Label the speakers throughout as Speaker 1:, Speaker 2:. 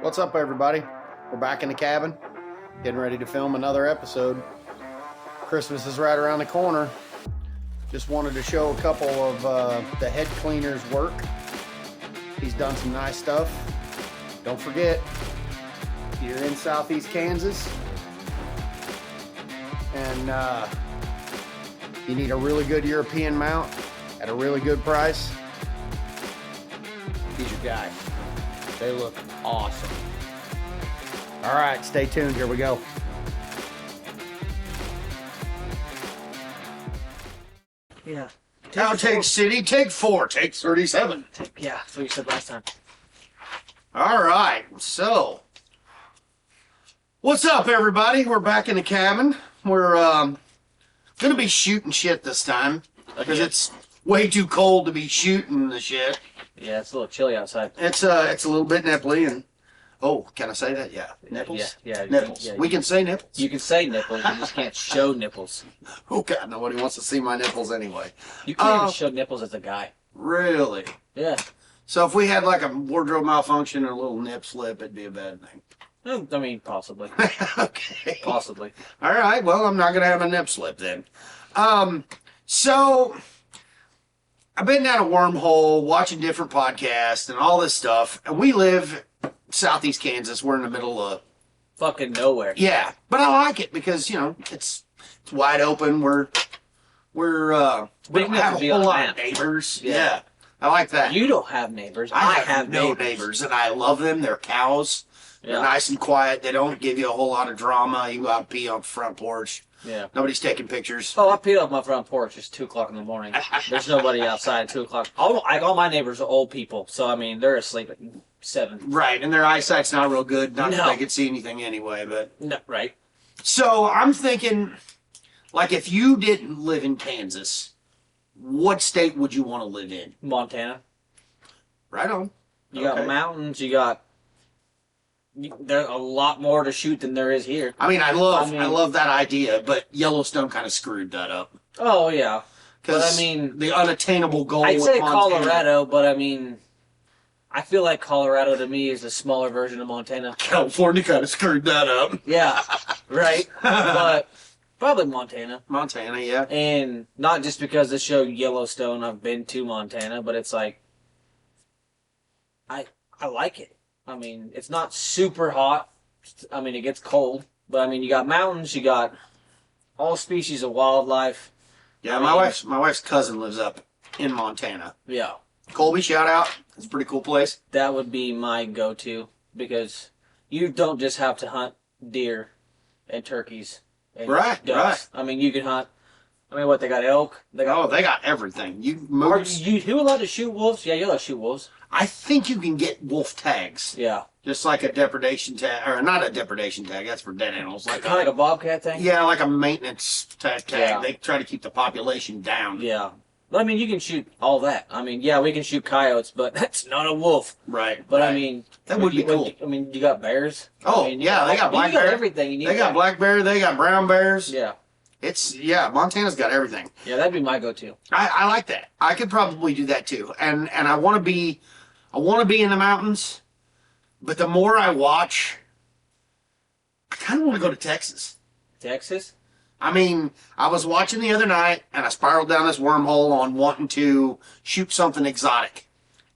Speaker 1: What's up, everybody? We're back in the cabin, getting ready to film another episode. Christmas is right around the corner. Just wanted to show a couple of the head cleaner's work. He's done some nice stuff. Don't forget, you're in Southeast Kansas, and you need a really good European mount at a really good price. He's your guy. They look awesome. All right, stay tuned. Here we go.
Speaker 2: Yeah.
Speaker 1: Outtake City, take 4, take 37.
Speaker 2: Yeah, that's what you said last time.
Speaker 1: All right, so what's up, everybody? We're back in the cabin. We're gonna be shooting shit this time because it's way too cold to be shooting the shit.
Speaker 2: Yeah, it's a little chilly outside.
Speaker 1: It's a little bit nipply, and can I say that? Yeah, nipples.
Speaker 2: Yeah,
Speaker 1: nipples.
Speaker 2: Yeah,
Speaker 1: we can say nipples.
Speaker 2: You can say nipples, you just can't show nipples.
Speaker 1: Oh God, nobody wants to see my nipples anyway.
Speaker 2: You can't even show nipples as a guy.
Speaker 1: Really?
Speaker 2: Yeah.
Speaker 1: So if we had like a wardrobe malfunction or a little nip slip, it'd be a bad thing.
Speaker 2: I mean, possibly.
Speaker 1: Okay.
Speaker 2: Possibly.
Speaker 1: All right. Well, I'm not gonna have a nip slip then. So I've been down a wormhole watching different podcasts and all this stuff, and we live Southeast Kansas. We're in the middle of
Speaker 2: Fucking nowhere.
Speaker 1: yeah, but I like it because it's wide open. We don't have a whole lot of neighbors. Yeah, I like that.
Speaker 2: You don't have neighbors.
Speaker 1: I have no neighbors, and I love them. They're cows. They're nice and quiet. They don't give you a whole lot of drama. You go out and pee on the front porch.
Speaker 2: Yeah.
Speaker 1: Nobody's taking pictures.
Speaker 2: Oh, I peed off my front porch. It's 2 o'clock in the morning. There's nobody outside at 2 o'clock. All my neighbors are old people, so I mean they're asleep at 7.
Speaker 1: Right, and their eyesight's not real good. Not that they could see anything anyway, but
Speaker 2: no, right.
Speaker 1: So I'm thinking, like, if you didn't live in Kansas, what state would you want to live in?
Speaker 2: Montana.
Speaker 1: Right on.
Speaker 2: You got mountains. There's a lot more to shoot than there is here.
Speaker 1: I mean, I love that idea, but Yellowstone kind of screwed that up.
Speaker 2: Oh yeah, but I mean,
Speaker 1: the unattainable goal.
Speaker 2: I'd say
Speaker 1: Montana.
Speaker 2: Colorado, but I mean, I feel like Colorado to me is a smaller version of Montana.
Speaker 1: California kind of screwed that up.
Speaker 2: Yeah, right. But probably Montana.
Speaker 1: Montana, yeah.
Speaker 2: And not just because the show Yellowstone, I've been to Montana, but it's like I like it. I mean, it's not super hot. I mean, it gets cold. But, I mean, you got mountains. You got all species of wildlife.
Speaker 1: Yeah, my wife's cousin lives up in Montana.
Speaker 2: Yeah.
Speaker 1: Colby, shout out. It's a pretty cool place.
Speaker 2: That would be my go-to because you don't just have to hunt deer and turkeys and ducks.
Speaker 1: Right.
Speaker 2: I mean, you can hunt. I mean, what, they got elk? They
Speaker 1: got everything.
Speaker 2: You allowed to shoot wolves? Yeah, you're allowed to shoot wolves.
Speaker 1: I think you can get wolf tags.
Speaker 2: Yeah.
Speaker 1: Just like a depredation tag, or not a depredation tag, that's for dead animals.
Speaker 2: Kind of like a bobcat thing?
Speaker 1: Yeah, like a maintenance tag.
Speaker 2: Yeah.
Speaker 1: They try to keep the population down.
Speaker 2: Yeah. But I mean, you can shoot all that. I mean, yeah, we can shoot coyotes, but that's not a wolf.
Speaker 1: Right.
Speaker 2: But
Speaker 1: right.
Speaker 2: I mean,
Speaker 1: that would be cool.
Speaker 2: I mean, you got bears.
Speaker 1: Oh,
Speaker 2: I mean,
Speaker 1: yeah, they got black bear.
Speaker 2: You got everything you need.
Speaker 1: They got black bear, they got brown bears.
Speaker 2: Yeah.
Speaker 1: Montana's got everything.
Speaker 2: Yeah, that'd be my go-to.
Speaker 1: I like that. I could probably do that too. And I want to be in the mountains, but the more I watch, I kind of want to go to Texas.
Speaker 2: Texas?
Speaker 1: I mean, I was watching the other night, and I spiraled down this wormhole on wanting to shoot something exotic.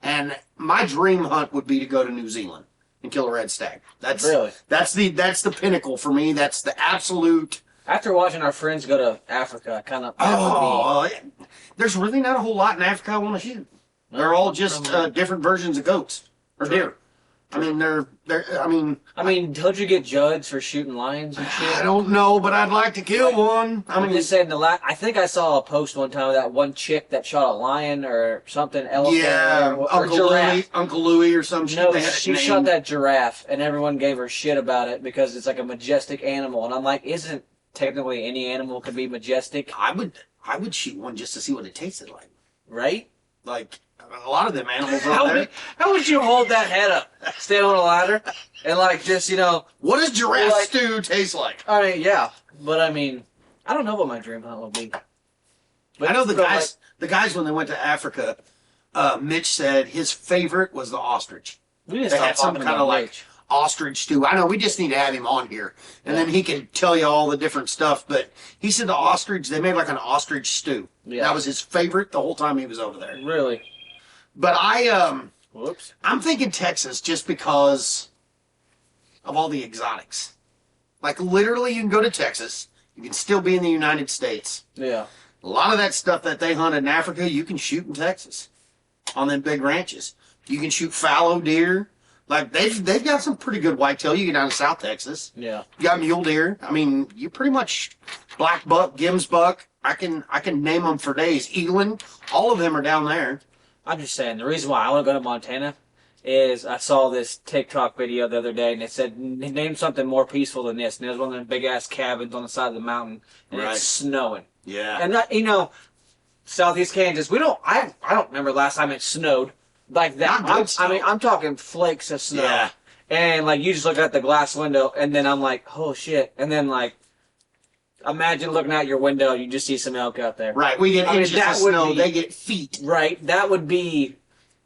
Speaker 1: And my dream hunt would be to go to New Zealand and kill a red stag. That's the pinnacle for me. That's the absolute.
Speaker 2: After watching our friends go to Africa,
Speaker 1: there's really not a whole lot in Africa I want to shoot. They're all just different versions of goats or deer. I mean,
Speaker 2: I mean, don't you get judged for shooting lions and shit?
Speaker 1: I don't know, but I'd like to kill one.
Speaker 2: I'm just saying I think I saw a post one time of that one chick that shot a lion or something, elephant or giraffe.
Speaker 1: Uncle Louie or some shit.
Speaker 2: No, she shot that giraffe, and everyone gave her shit about it because it's like a majestic animal. And I'm like, isn't technically any animal could be majestic?
Speaker 1: I would shoot one just to see what it tasted like.
Speaker 2: Right?
Speaker 1: Like, a lot of them animals out there.
Speaker 2: How would you hold that head up, stand on a ladder, and like just,
Speaker 1: what does giraffe stew taste like?
Speaker 2: I mean, yeah. But I mean, I don't know what my dream hunt would be.
Speaker 1: But I know the guys when they went to Africa, Mitch said his favorite was the ostrich.
Speaker 2: We didn't
Speaker 1: They
Speaker 2: stop
Speaker 1: had some
Speaker 2: talking
Speaker 1: kind
Speaker 2: about
Speaker 1: of like
Speaker 2: Mitch.
Speaker 1: ostrich stew. I know we just need to have him on here, and then he can tell you all the different stuff. But he said the ostrich, they made like an ostrich stew.
Speaker 2: Yeah.
Speaker 1: That was his favorite the whole time he was over there.
Speaker 2: Really?
Speaker 1: But
Speaker 2: Whoops.
Speaker 1: I'm thinking Texas just because of all the exotics. Like literally, you can go to Texas, you can still be in the United States.
Speaker 2: Yeah.
Speaker 1: A lot of that stuff that they hunt in Africa, you can shoot in Texas on them big ranches. You can shoot fallow deer. Like they've got some pretty good whitetail. You get down to South Texas.
Speaker 2: Yeah.
Speaker 1: You got mule deer. I mean, you pretty much black buck, Gibbs buck. I can name them for days. Eland, all of them are down there.
Speaker 2: I'm just saying, the reason why I want to go to Montana is I saw this TikTok video the other day, and it said, name something more peaceful than this. And it was one of the big-ass cabins on the side of the mountain, and it's snowing.
Speaker 1: Yeah.
Speaker 2: And, that, you know, Southeast Kansas, I don't remember last time it snowed like that. I'm talking flakes of snow.
Speaker 1: Yeah.
Speaker 2: And, like, you just look out the glass window, and then I'm like, oh, shit. And then, like, imagine looking out your window, you just see some elk out there.
Speaker 1: Right, we get inches of snow, they get feet.
Speaker 2: Right, that would be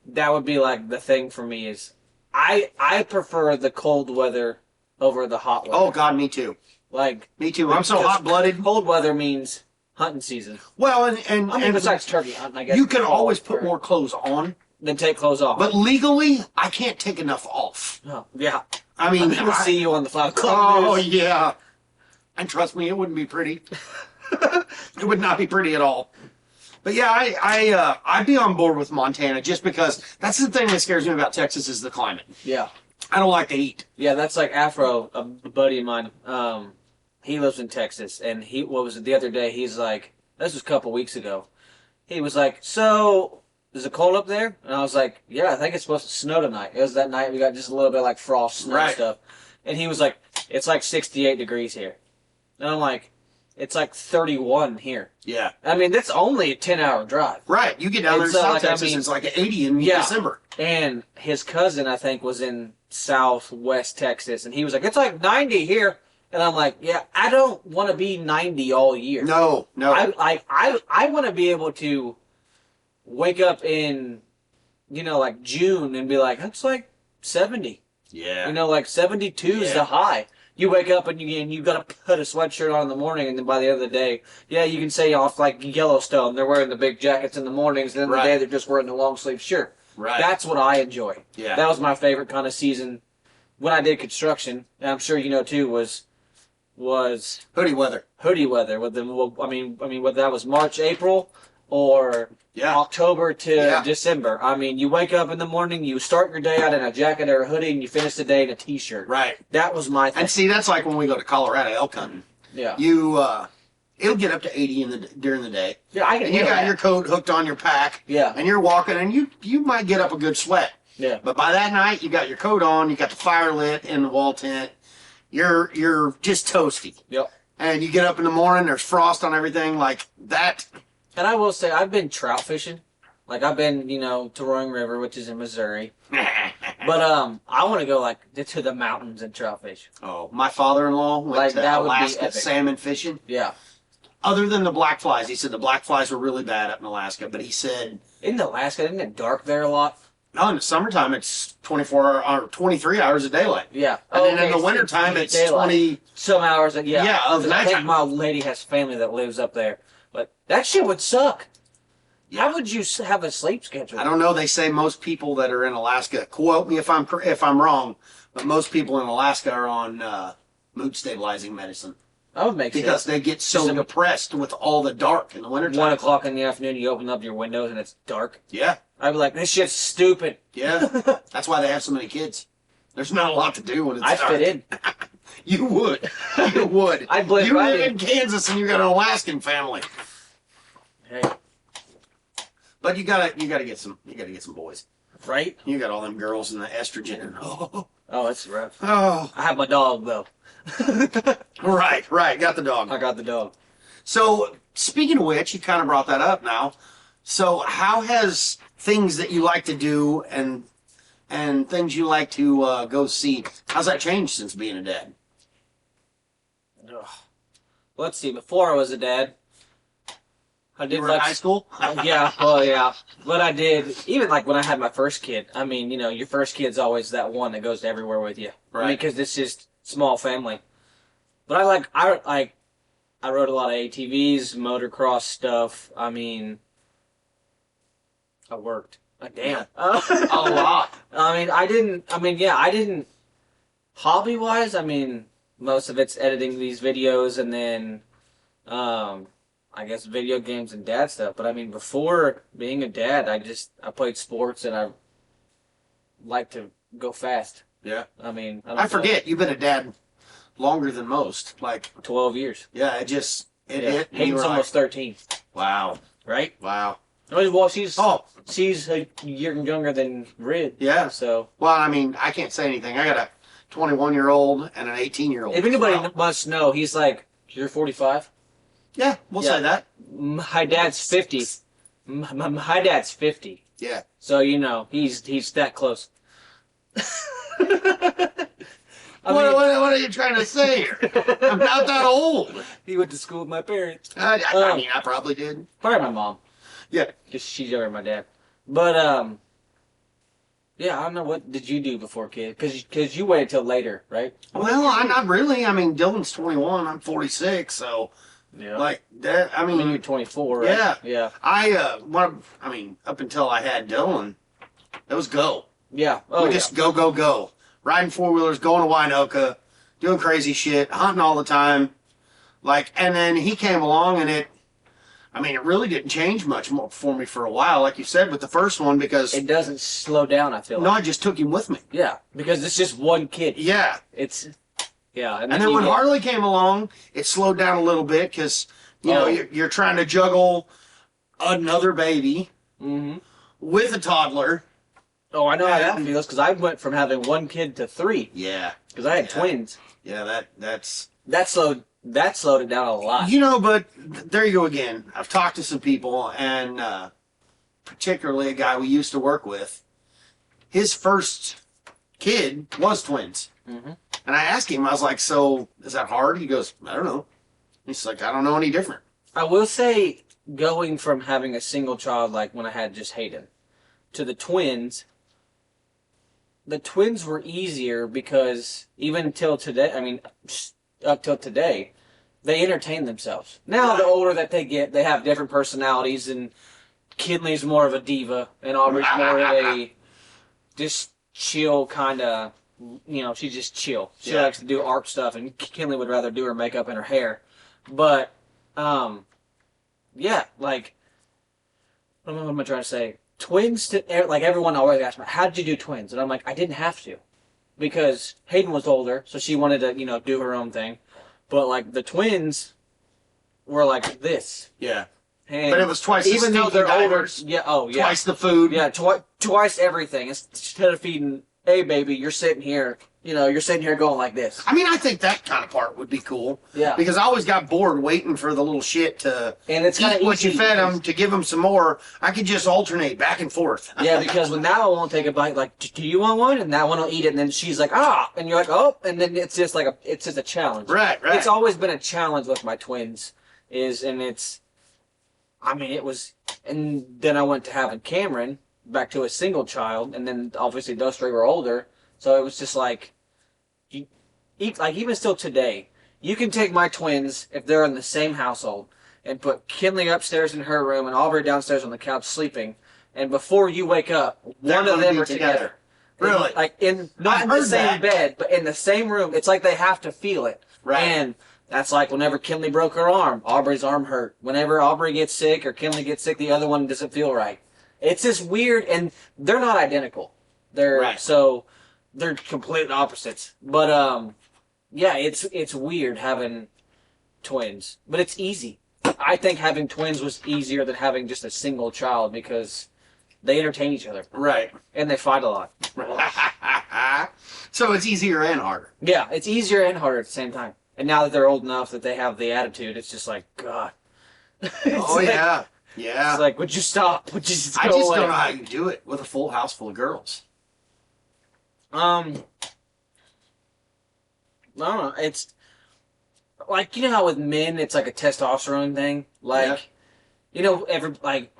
Speaker 2: like the thing for me is I prefer the cold weather over the hot weather.
Speaker 1: Oh God, me too.
Speaker 2: Like
Speaker 1: me too. I'm so hot-blooded.
Speaker 2: Cold weather means hunting season.
Speaker 1: Well, and
Speaker 2: besides turkey hunting, I guess
Speaker 1: you can always put more clothes on.
Speaker 2: Then take clothes off.
Speaker 1: But legally, I can't take enough off.
Speaker 2: Oh, yeah.
Speaker 1: I mean,
Speaker 2: I see you on the 5 o'clock
Speaker 1: Oh
Speaker 2: news.
Speaker 1: yeah. And trust me, it wouldn't be pretty. It would not be pretty at all. But yeah, I'd be on board with Montana just because that's the thing that scares me about Texas is the climate.
Speaker 2: Yeah.
Speaker 1: I don't like the heat.
Speaker 2: Yeah, that's like Afro, a buddy of mine. He lives in Texas, and what was it the other day? He's like, this was a couple weeks ago. He was like, so is it cold up there? And I was like, yeah, I think it's supposed to snow tonight. It was that night we got just a little bit like frost, snow stuff. And he was like, it's like 68 degrees here. And I'm like, it's like 31 here.
Speaker 1: Yeah.
Speaker 2: I mean, that's only a 10-hour drive.
Speaker 1: Right. You get down there to South Texas, it's like 80 in December.
Speaker 2: And his cousin, I think, was in southwest Texas, and he was like, it's like 90 here. And I'm like, yeah, I don't want to be 90 all year.
Speaker 1: No.
Speaker 2: I want to be able to wake up in, like June and be like, it's like 70.
Speaker 1: Yeah.
Speaker 2: Like 72 is the high. You wake up and you got to put a sweatshirt on in the morning, and then by the end of the day, you can say off like Yellowstone, they're wearing the big jackets in the mornings, and then the day they're just wearing the long sleeve shirt.
Speaker 1: Right.
Speaker 2: That's what I enjoy.
Speaker 1: Yeah.
Speaker 2: That was my favorite kind of season when I did construction, and I'm sure you know too, was
Speaker 1: hoodie weather.
Speaker 2: Hoodie weather with them. I mean, whether that was March, April, or October to December. I mean, you wake up in the morning, you start your day out in a jacket or a hoodie, and you finish the day in a t-shirt.
Speaker 1: Right.
Speaker 2: That was my thing.
Speaker 1: And see, that's like when we go to Colorado elk hunting.
Speaker 2: Yeah.
Speaker 1: It'll get up to 80 during the day.
Speaker 2: Yeah, I can.
Speaker 1: And you got your coat hooked on your pack.
Speaker 2: Yeah.
Speaker 1: And you're walking, and you might get up a good sweat.
Speaker 2: Yeah.
Speaker 1: But by that night, you got your coat on, you got the fire lit in the wall tent. You're just toasty.
Speaker 2: Yep.
Speaker 1: And you get up in the morning, there's frost on everything like that.
Speaker 2: And I will say, I've been trout fishing. Like, I've been, to Roaring River, which is in Missouri. But I want to go, to the mountains and trout fish.
Speaker 1: Oh, my father-in-law went to
Speaker 2: that would be
Speaker 1: Alaska
Speaker 2: epic.
Speaker 1: salmon fishing.
Speaker 2: Yeah.
Speaker 1: Other than the black flies. He said the black flies were really bad up in Alaska, but he said...
Speaker 2: In Alaska, isn't it dark there a lot?
Speaker 1: No, in the summertime, it's 23 hours of daylight.
Speaker 2: Yeah.
Speaker 1: And then in the wintertime, it's
Speaker 2: daylight.
Speaker 1: 20...
Speaker 2: Some hours, of
Speaker 1: the
Speaker 2: I think
Speaker 1: nighttime.
Speaker 2: my lady has family that lives up there. But that shit would suck. Yeah. How would you have a sleep schedule?
Speaker 1: I don't know. They say most people that are in Alaska, quote me if I'm wrong, but most people in Alaska are on mood stabilizing medicine.
Speaker 2: That would make sense.
Speaker 1: Because they get so depressed with all the dark in the wintertime.
Speaker 2: 1 o'clock in the afternoon, you open up your windows and it's dark.
Speaker 1: Yeah.
Speaker 2: I'd be like, this shit's stupid.
Speaker 1: Yeah. That's why they have so many kids. There's not a lot to do when it's dark.
Speaker 2: I'd fit in.
Speaker 1: You would. You would.
Speaker 2: I'd blend
Speaker 1: You
Speaker 2: right
Speaker 1: live
Speaker 2: in.
Speaker 1: in Kansas and you got an Alaskan family.
Speaker 2: Hey.
Speaker 1: But you gotta get some boys.
Speaker 2: Right?
Speaker 1: You got all them girls and the estrogen and
Speaker 2: Oh, it's rough.
Speaker 1: oh.
Speaker 2: I have my dog, though.
Speaker 1: Right. Got the dog.
Speaker 2: I got the dog.
Speaker 1: So, speaking of which, you kind of brought that up now. So, how has things that you like to do and things you like to go see, how's that changed since being a dad?
Speaker 2: Ugh. Let's see. Before I was a dad, I did
Speaker 3: You were in high school?
Speaker 2: yeah, well, yeah. But I did, even like when I had my first kid. I mean, you know, your first kid's always that one that goes everywhere with you.
Speaker 3: Right.
Speaker 2: I mean, because it's just small family. But I rode a lot of ATVs, motocross stuff. I mean, I worked. Damn.
Speaker 3: A lot.
Speaker 2: I didn't, hobby-wise, I mean, most of it's editing these videos and then, I guess video games and dad stuff. But I mean, before being a dad, I played sports and I like to go fast.
Speaker 3: Yeah.
Speaker 2: I mean,
Speaker 3: I forget, you've been a dad longer than most. Like,
Speaker 2: 12 years.
Speaker 3: yeah, it hit. And you
Speaker 2: Hayden's
Speaker 3: were
Speaker 2: almost 13,
Speaker 3: wow.
Speaker 2: right?
Speaker 3: Wow.
Speaker 2: Well, she's a year younger than Rid.
Speaker 3: Yeah.
Speaker 2: So,
Speaker 3: Well, I mean, I can't say anything. I got a 21-year-old and an 18-year-old.
Speaker 2: if anybody must know, he's like, you're 45?
Speaker 3: Yeah, we'll say that.
Speaker 2: My dad's 50. My dad's 50.
Speaker 3: Yeah.
Speaker 2: So, you know, he's that close.
Speaker 3: What are you trying to say here? I'm not that old.
Speaker 2: He went to school with my parents.
Speaker 3: I mean, I probably did.
Speaker 2: Probably my mom.
Speaker 3: Yeah.
Speaker 2: Because she's younger than my dad. But, yeah, I don't know. What did you do before kid? Because you waited till later, right?
Speaker 3: Well, I'm not really. I mean, Dylan's 21. I'm 46. So,
Speaker 2: Yeah.
Speaker 3: like that. I mean,
Speaker 2: When you're 24, right?
Speaker 3: Yeah.
Speaker 2: Yeah.
Speaker 3: I mean, up until I had Dylan, it was go.
Speaker 2: Yeah. Oh,
Speaker 3: we
Speaker 2: yeah.
Speaker 3: just go. Riding four-wheelers, going to Winoka, doing crazy shit, hunting all the time. Like, and then he came along and it really didn't change much more for me for a while, like you said, with the first one, because
Speaker 2: It doesn't slow down, I feel
Speaker 3: no,
Speaker 2: like.
Speaker 3: I just took him with me.
Speaker 2: Yeah. Because it's just one kid.
Speaker 3: Yeah.
Speaker 2: Yeah.
Speaker 3: And then when Harley came along, it slowed down a little bit because, you know, you're trying to juggle another baby with a toddler.
Speaker 2: Oh, I know how that feels because I went from having one kid to 3
Speaker 3: Yeah.
Speaker 2: because I had twins.
Speaker 3: Yeah, that's...
Speaker 2: That slowed it down a lot.
Speaker 3: You know, but there you go again. I've talked to some people, and particularly a guy we used to work with. His first kid was twins.
Speaker 2: Mm-hmm.
Speaker 3: And I asked him, I was like, so is that hard? He goes, I don't know. He's like, I don't know any different.
Speaker 2: I will say, going from having a single child, like when I had just Hayden, to the twins were easier because even till today, I mean, up till today, they entertain themselves. Now, the older that they get, they have different personalities, and Kinley's more of a diva, and Aubrey's more of a just chill kind of, you know, she's just chill. She likes to do art stuff, and Kinley would rather do her makeup and her hair. But, yeah, like, what am I trying to say? Twins, like everyone always asks me, how did you do twins? And I'm like, I didn't have to. Because Hayden was older, so she wanted to, you know, do her own thing. But, like, the twins were like this.
Speaker 3: Yeah.
Speaker 2: And
Speaker 3: but it was twice the
Speaker 2: even though they're older. Yeah,
Speaker 3: twice the food.
Speaker 2: Yeah, twice everything. Instead of feeding a baby, you're sitting here, you know, you're sitting here going like this.
Speaker 3: I mean, I think that kind of part would be cool.
Speaker 2: Yeah.
Speaker 3: Because I always got bored waiting for the little shit to
Speaker 2: eat
Speaker 3: what you fed them, to give them some more. I could just alternate back and forth.
Speaker 2: Yeah, because when that one won't take a bite, like, do you want one? And that one will eat it, and then she's like, ah! And you're like, oh! And then it's just like it's just a challenge.
Speaker 3: Right.
Speaker 2: It's always been a challenge with my twins, and then I went to having Cameron, back to a single child, and then obviously those 3 were older, so it was just like, even still today, you can take my twins, if they're in the same household, and put Kinley upstairs in her room and Aubrey downstairs on the couch sleeping, and before you wake up, one of them are together.
Speaker 3: Really?
Speaker 2: Not in the same bed, but in the same room. It's like they have to feel it.
Speaker 3: Right.
Speaker 2: And that's like whenever Kinley broke her arm, Aubrey's arm hurt. Whenever Aubrey gets sick or Kinley gets sick, the other one doesn't feel right. It's just weird, and they're not identical. So they're complete opposites. But yeah, it's weird having twins, but it's easy. I think having twins was easier than having just a single child because they entertain each other.
Speaker 3: Right.
Speaker 2: And they fight a lot.
Speaker 3: So it's easier and harder.
Speaker 2: Yeah, it's easier and harder at the same time. And now that they're old enough that they have the attitude, it's just like, God.
Speaker 3: Yeah. Yeah.
Speaker 2: It's like, would you stop? Would you just go
Speaker 3: I just
Speaker 2: away?
Speaker 3: don't know how you do it with a full house full of girls.
Speaker 2: I don't know. It's like, you know how with men it's like a testosterone thing? Like, You know, every like.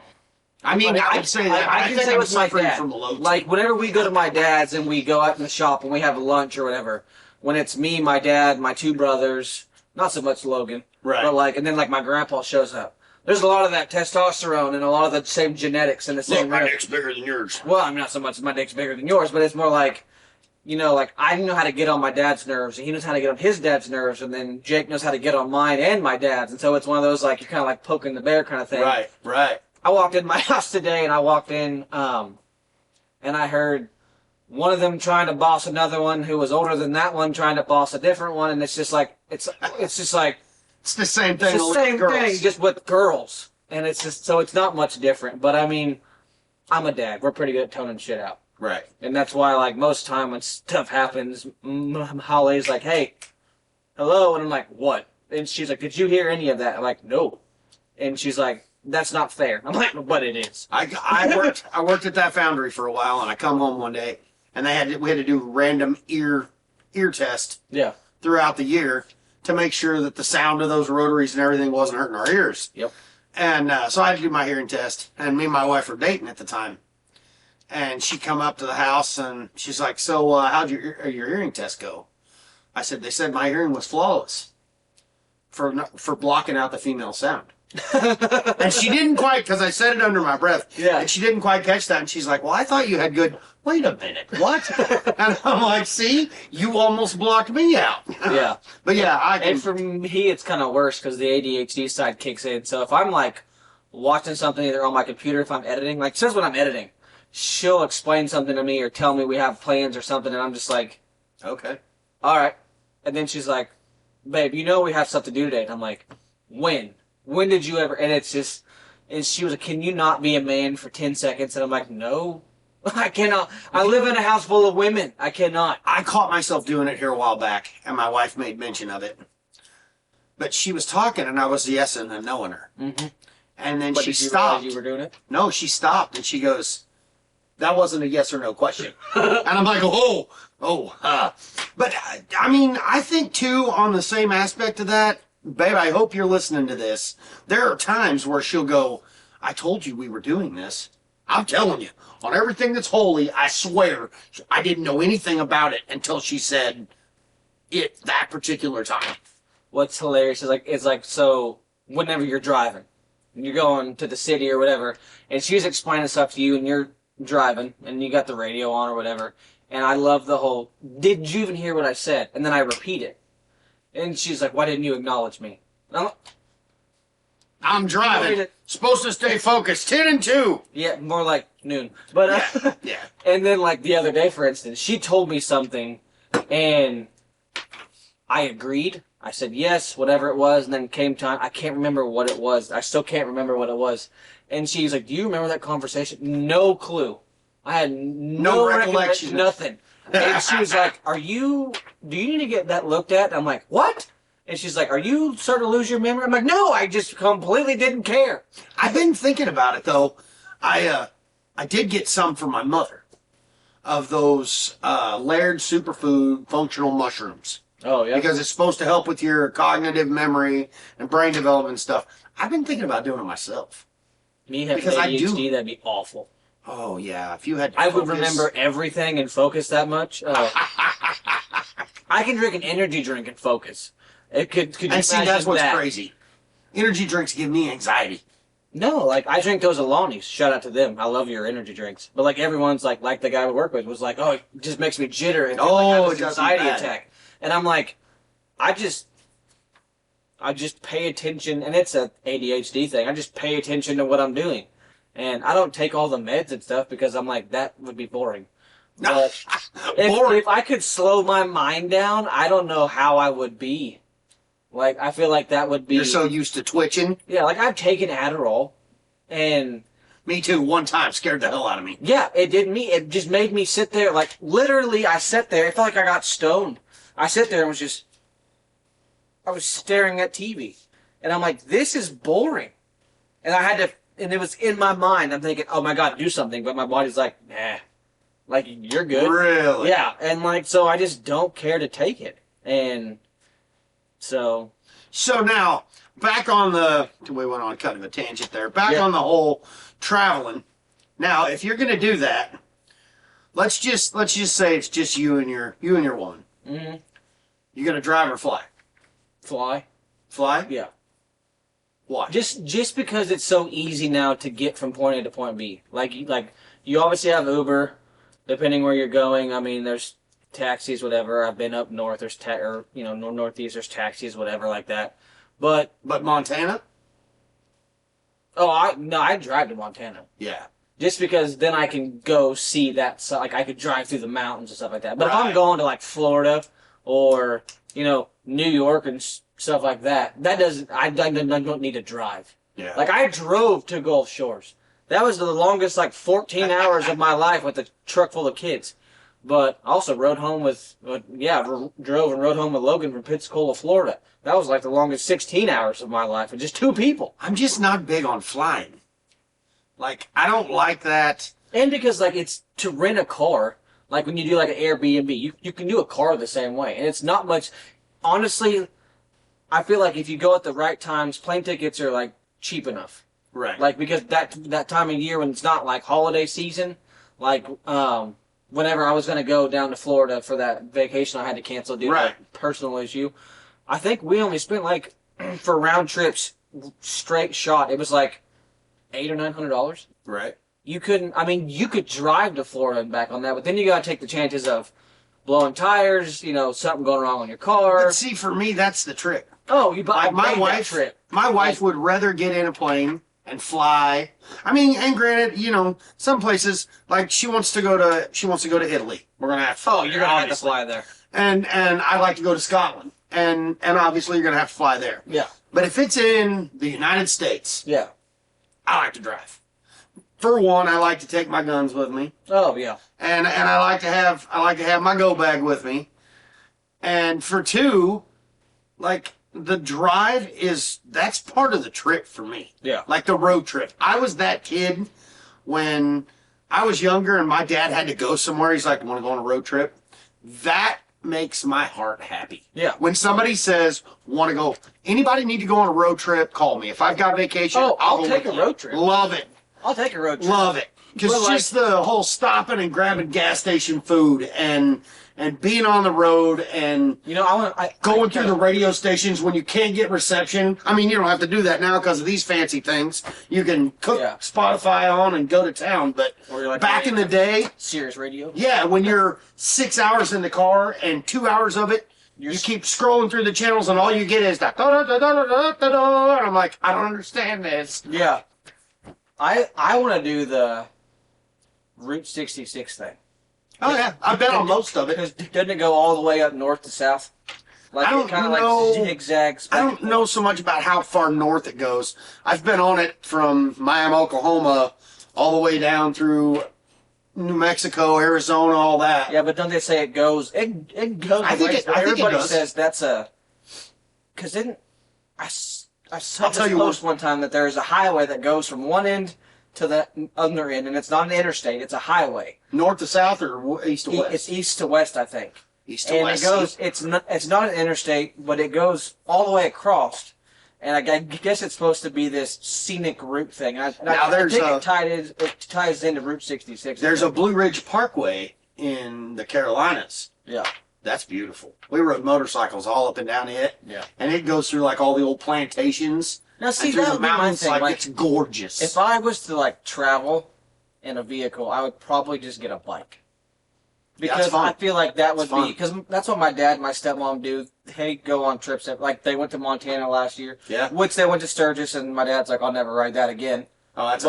Speaker 3: I mean,
Speaker 2: Like,
Speaker 3: I'd say that.
Speaker 2: I
Speaker 3: I
Speaker 2: can
Speaker 3: think
Speaker 2: say
Speaker 3: I'm
Speaker 2: with my
Speaker 3: suffering
Speaker 2: dad.
Speaker 3: from a low
Speaker 2: Like whenever we go to my dad's and we go out in the shop and we have lunch or whatever. When it's me, my dad, my two brothers, not so much Logan,
Speaker 3: Right.
Speaker 2: but like, and then like my grandpa shows up. There's a lot of that testosterone and a lot of the same genetics and the same.
Speaker 3: Look, my dick's bigger than yours.
Speaker 2: Well, I'm not so much my dick's bigger than yours, but it's more like, you know, like I know how to get on my dad's nerves, and he knows how to get on his dad's nerves, and then Jake knows how to get on mine and my dad's, and so it's one of those like you're kind of like poking the bear kind of thing.
Speaker 3: Right, right.
Speaker 2: I walked in my house today, and I walked in, and I heard one of them trying to boss another one who was older than that one trying to boss a different one, and it's just like it's just like
Speaker 3: It's the same thing.
Speaker 2: it's the
Speaker 3: with
Speaker 2: same
Speaker 3: girls.
Speaker 2: thing, just with girls, and it's just so it's not much different. But I mean, I'm a dad. We're pretty good at toning shit out.
Speaker 3: Right.
Speaker 2: And that's why, like, most time when stuff happens, Holly's like, hey, hello. And I'm like, what? And she's like, did you hear any of that? I'm like, no. And she's like, that's not fair. I'm like, but it is.
Speaker 3: I worked at that foundry for a while, and I come home one day, and we had to do random ear test
Speaker 2: Yeah.
Speaker 3: throughout the year to make sure that the sound of those rotaries and everything wasn't hurting our ears.
Speaker 2: Yep.
Speaker 3: And so I had to do my hearing test, and me and my wife were dating at the time. And she come up to the house, and she's like, so how'd your hearing test go? I said, they said my hearing was flawless for blocking out the female sound. And she didn't quite, because I said it under my breath.
Speaker 2: Yeah.
Speaker 3: And she didn't quite catch that. And she's like, well, I thought you had good. Wait a minute. What? And I'm like, see, you almost blocked me out.
Speaker 2: Yeah.
Speaker 3: But yeah,
Speaker 2: And for me, it's kind of worse because the ADHD side kicks in. So if I'm like watching something either on my computer, if I'm editing, like says when I'm editing, she'll explain something to me or tell me we have plans or something, and I'm just like,
Speaker 3: okay.
Speaker 2: all right. And then she's like, babe, you know we have stuff to do today. And I'm like, when? When did you ever? And it's just, and she was like, can you not be a man for 10 seconds? And I'm like, no, I cannot. I live in a house full of women. I cannot.
Speaker 3: I caught myself doing it here a while back, and my wife made mention of it. But she was talking, and I was yesing and knowing her.
Speaker 2: Mm-hmm.
Speaker 3: And then
Speaker 2: But
Speaker 3: she
Speaker 2: did you
Speaker 3: stopped.
Speaker 2: realize you were doing it?
Speaker 3: No, she stopped, and she goes, that wasn't a yes or no question. And I'm like, But, I mean, I think, too, on the same aspect of that, babe, I hope you're listening to this. There are times where she'll go, I told you we were doing this. I'm telling you, on everything that's holy, I swear, I didn't know anything about it until she said it that particular time.
Speaker 2: What's hilarious is like so whenever you're driving, and you're going to the city or whatever, and she's explaining stuff to you, and you're driving, and you got the radio on or whatever, and I love the whole, did you even hear what I said? And then I repeat it. And she's like, why didn't you acknowledge me? And
Speaker 3: I'm driving. Supposed to stay focused. 10 and 2.
Speaker 2: yeah, more like noon. But
Speaker 3: Yeah.
Speaker 2: And then like the other day, for instance, she told me something, and I agreed. I said yes, whatever it was, and then came time. I can't remember what it was. I still can't remember what it was. And she's like, do you remember that conversation? No clue. I had no recollection. Nothing. And she was like, do you need to get that looked at? And I'm like, what? And she's like, are you starting to lose your memory? I'm like, no, I just completely didn't care.
Speaker 3: I've been thinking about it, though. I did get some from my mother of those layered superfood functional mushrooms.
Speaker 2: Oh, yeah.
Speaker 3: Because it's supposed to help with your cognitive memory and brain development stuff. I've been thinking about doing it myself.
Speaker 2: Me having
Speaker 3: Because I
Speaker 2: ADHD,
Speaker 3: do.
Speaker 2: that'd be awful.
Speaker 3: Oh, yeah. If you had to
Speaker 2: I would
Speaker 3: focus-
Speaker 2: remember everything and focus that much. I can drink an energy drink and focus. Could you
Speaker 3: And see,
Speaker 2: imagine
Speaker 3: that's what's
Speaker 2: that?
Speaker 3: crazy. Energy drinks give me anxiety.
Speaker 2: No, like I drink those Alani's. Shout out to them. I love your energy drinks. But like everyone's like the guy we work with was like, oh, it just makes me jitter and
Speaker 3: Oh,
Speaker 2: have
Speaker 3: it
Speaker 2: this
Speaker 3: does me
Speaker 2: anxiety
Speaker 3: bad.
Speaker 2: attack. And I'm like, I just pay attention, and it's a ADHD thing. I just pay attention to what I'm doing, and I don't take all the meds and stuff because I'm like that would be boring. But
Speaker 3: Boring.
Speaker 2: if I could slow my mind down, I don't know how I would be. Like I feel like that would be.
Speaker 3: You're so used to twitching.
Speaker 2: Yeah, like I've taken Adderall, and
Speaker 3: Me too. One time scared the hell out of me.
Speaker 2: yeah, it did me. It just made me sit there. Like literally, I sat there. It felt like I got stoned. I sat there and I was staring at TV, and I'm like, this is boring. And I had to, and it was in my mind. I'm thinking, oh my god, do something. But my body's like, nah, like you're good.
Speaker 3: Really?
Speaker 2: Yeah, and like so, I just don't care to take it, and so.
Speaker 3: So now, back on the, we went on kind of a tangent there. Back
Speaker 2: Yeah.
Speaker 3: on the whole traveling. Now, if you're going to do that, let's just say it's just you and your woman.
Speaker 2: Mm-hmm.
Speaker 3: You're going to drive or fly?
Speaker 2: Fly.
Speaker 3: Fly?
Speaker 2: Yeah.
Speaker 3: Why?
Speaker 2: Just because it's so easy now to get from point A to point B. Like you obviously have Uber, depending where you're going. I mean, there's taxis, whatever. I've been up north. There's northeast. There's taxis, whatever, like that. But
Speaker 3: Montana?
Speaker 2: I drive to Montana.
Speaker 3: Yeah.
Speaker 2: Just because then I can go see that, so like I could drive through the mountains and stuff like that. But if
Speaker 3: Right.
Speaker 2: I'm going to like Florida or New York and stuff like that, I don't need to drive.
Speaker 3: Yeah.
Speaker 2: Like I drove to Gulf Shores. That was the longest 14 hours of my life with a truck full of kids. But I also rode home drove and rode home with Logan from Pensacola, Florida. That was the longest 16 hours of my life with just 2 people.
Speaker 3: I'm just not big on flying. I don't like that.
Speaker 2: And because it's to rent a car, when you do an Airbnb, you can do a car the same way, and it's not much. Honestly, I feel like if you go at the right times, plane tickets are cheap enough.
Speaker 3: Right.
Speaker 2: Because that time of year when it's not holiday season, whenever I was gonna go down to Florida for that vacation, I had to cancel due to a personal issue. I think we only spent for round trips straight shot. It was $800 or $900.
Speaker 3: Right.
Speaker 2: You could drive to Florida and back on that, but then you gotta take the chances of blowing tires, something going wrong on your car.
Speaker 3: But see, for me, that's the trick.
Speaker 2: Oh, you buy
Speaker 3: my wife.
Speaker 2: trip.
Speaker 3: My wife would rather get in a plane and fly. I mean, and granted, some places she wants to go to Italy. We're gonna have to fly.
Speaker 2: Oh, you're gonna have to fly there.
Speaker 3: And I like to go to Scotland, and obviously you're gonna have to fly there.
Speaker 2: Yeah.
Speaker 3: But if it's in the United States,
Speaker 2: Yeah.
Speaker 3: I like to drive. For one, I like to take my guns with me.
Speaker 2: Oh yeah.
Speaker 3: And I like to have my go bag with me. And for two, the drive that's part of the trip for me.
Speaker 2: Yeah.
Speaker 3: The road trip. I was that kid when I was younger and my dad had to go somewhere. He's like, "Want to go on a road trip?" That makes my heart happy.
Speaker 2: Yeah.
Speaker 3: When somebody says, "Want to go?" Anybody need to go on a road trip? Call me. If I've got vacation,
Speaker 2: I'll
Speaker 3: go
Speaker 2: take
Speaker 3: with
Speaker 2: a
Speaker 3: you.
Speaker 2: road trip.
Speaker 3: Love it.
Speaker 2: I'll take a road trip.
Speaker 3: Love it. Because
Speaker 2: Well,
Speaker 3: just the whole stopping and grabbing gas station food and being on the road and going through the radio stations when you can't get reception. I mean, you don't have to do that now because of these fancy things. You can cook Spotify on and go to town. But
Speaker 2: Or you're
Speaker 3: back in the day,
Speaker 2: Sirius Radio.
Speaker 3: yeah, when you're 6 hours in the car and 2 hours of it, you keep scrolling through the channels and all you get is that da-da-da-da-da-da-da, and I'm like, I don't understand this.
Speaker 2: Yeah. I want to do the Route 66 thing.
Speaker 3: Oh yeah, I've been on most of it.
Speaker 2: Because doesn't it go all the way up north to south?
Speaker 3: I don't
Speaker 2: kind of
Speaker 3: know.
Speaker 2: zigzags.
Speaker 3: I don't know so much about how far north it goes. I've been on it from Miami, Oklahoma, all the way down through New Mexico, Arizona, all that.
Speaker 2: Yeah, but don't they say it goes? It goes.
Speaker 3: I think it
Speaker 2: Everybody
Speaker 3: does.
Speaker 2: says that's a. Because then I saw this
Speaker 3: tell you
Speaker 2: post one time that there's a highway that goes from one end to the other end, and it's not an interstate; it's a highway.
Speaker 3: North to south or east to west?
Speaker 2: It's east to west, I think.
Speaker 3: East to
Speaker 2: And
Speaker 3: west.
Speaker 2: it goes. It's not an interstate, but it goes all the way across. And I guess it's supposed to be this scenic route thing. I think it ties into Route 66.
Speaker 3: There's a Blue Ridge Parkway in the Carolinas.
Speaker 2: Yeah.
Speaker 3: That's beautiful. We rode motorcycles all up and down it.
Speaker 2: Yeah.
Speaker 3: And it goes through all the old plantations.
Speaker 2: Now see,
Speaker 3: and through
Speaker 2: that
Speaker 3: the
Speaker 2: would be my
Speaker 3: mountains.
Speaker 2: thing.
Speaker 3: It's gorgeous.
Speaker 2: If I was to travel in a vehicle, I would probably just get a bike. Because
Speaker 3: fun.
Speaker 2: I feel like that would
Speaker 3: It's fun.
Speaker 2: be, because that's what my dad and my stepmom do. They go on trips. They went to Montana last year.
Speaker 3: Yeah.
Speaker 2: Which they went to Sturgis, and my dad's like, I'll never ride that again.
Speaker 3: Oh, that's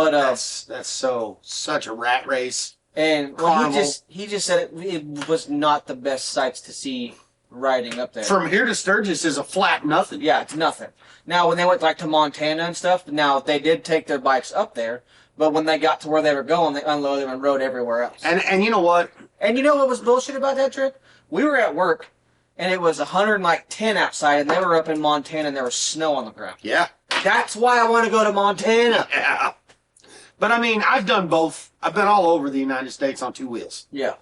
Speaker 3: such a rat race.
Speaker 2: And
Speaker 3: Carnival.
Speaker 2: he just said it was not the best sights to see riding up there.
Speaker 3: From here to Sturgis is a flat nothing.
Speaker 2: Yeah, it's nothing. Now, when they went to Montana and stuff, now they did take their bikes up there, but when they got to where they were going, they unloaded them and rode everywhere else.
Speaker 3: And you know what?
Speaker 2: And you know what was bullshit about that trip? We were at work, and it was 110 outside, and they were up in Montana, and there was snow on the ground.
Speaker 3: Yeah.
Speaker 2: That's why I want to go to Montana.
Speaker 3: Yeah. But I mean, I've done both. I've been all over the United States on 2 wheels.
Speaker 2: Yeah.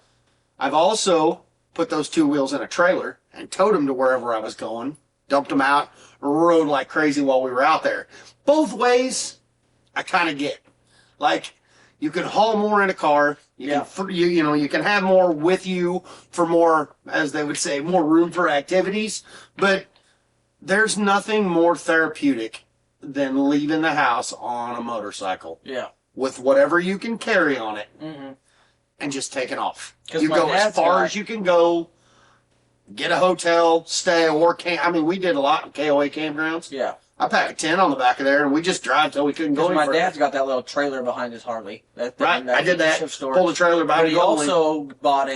Speaker 3: I've also put those 2 wheels in a trailer and towed them to wherever I was going. dumped them out, rode like crazy while we were out there. Both ways, I kind of get. Like, you can haul more in a car. You can have more with you for more, as they would say, more room for activities. But there's nothing more therapeutic than leaving the house on a motorcycle.
Speaker 2: Yeah.
Speaker 3: With whatever you can carry on it.
Speaker 2: Mm-hmm.
Speaker 3: And just taking off.
Speaker 2: 'Cause
Speaker 3: You
Speaker 2: my
Speaker 3: go as
Speaker 2: dad's
Speaker 3: far
Speaker 2: got-
Speaker 3: as you can go. Get a hotel, stay, or camp. I mean, we did a lot in KOA campgrounds.
Speaker 2: Yeah.
Speaker 3: I pack a tent on the back of there, and we just drive till we couldn't go
Speaker 2: Because
Speaker 3: any
Speaker 2: my
Speaker 3: further.
Speaker 2: dad's got that little trailer behind his Harley.
Speaker 3: Right, I did that.
Speaker 2: Storage.
Speaker 3: Pulled a trailer behind
Speaker 2: But he
Speaker 3: the
Speaker 2: also bought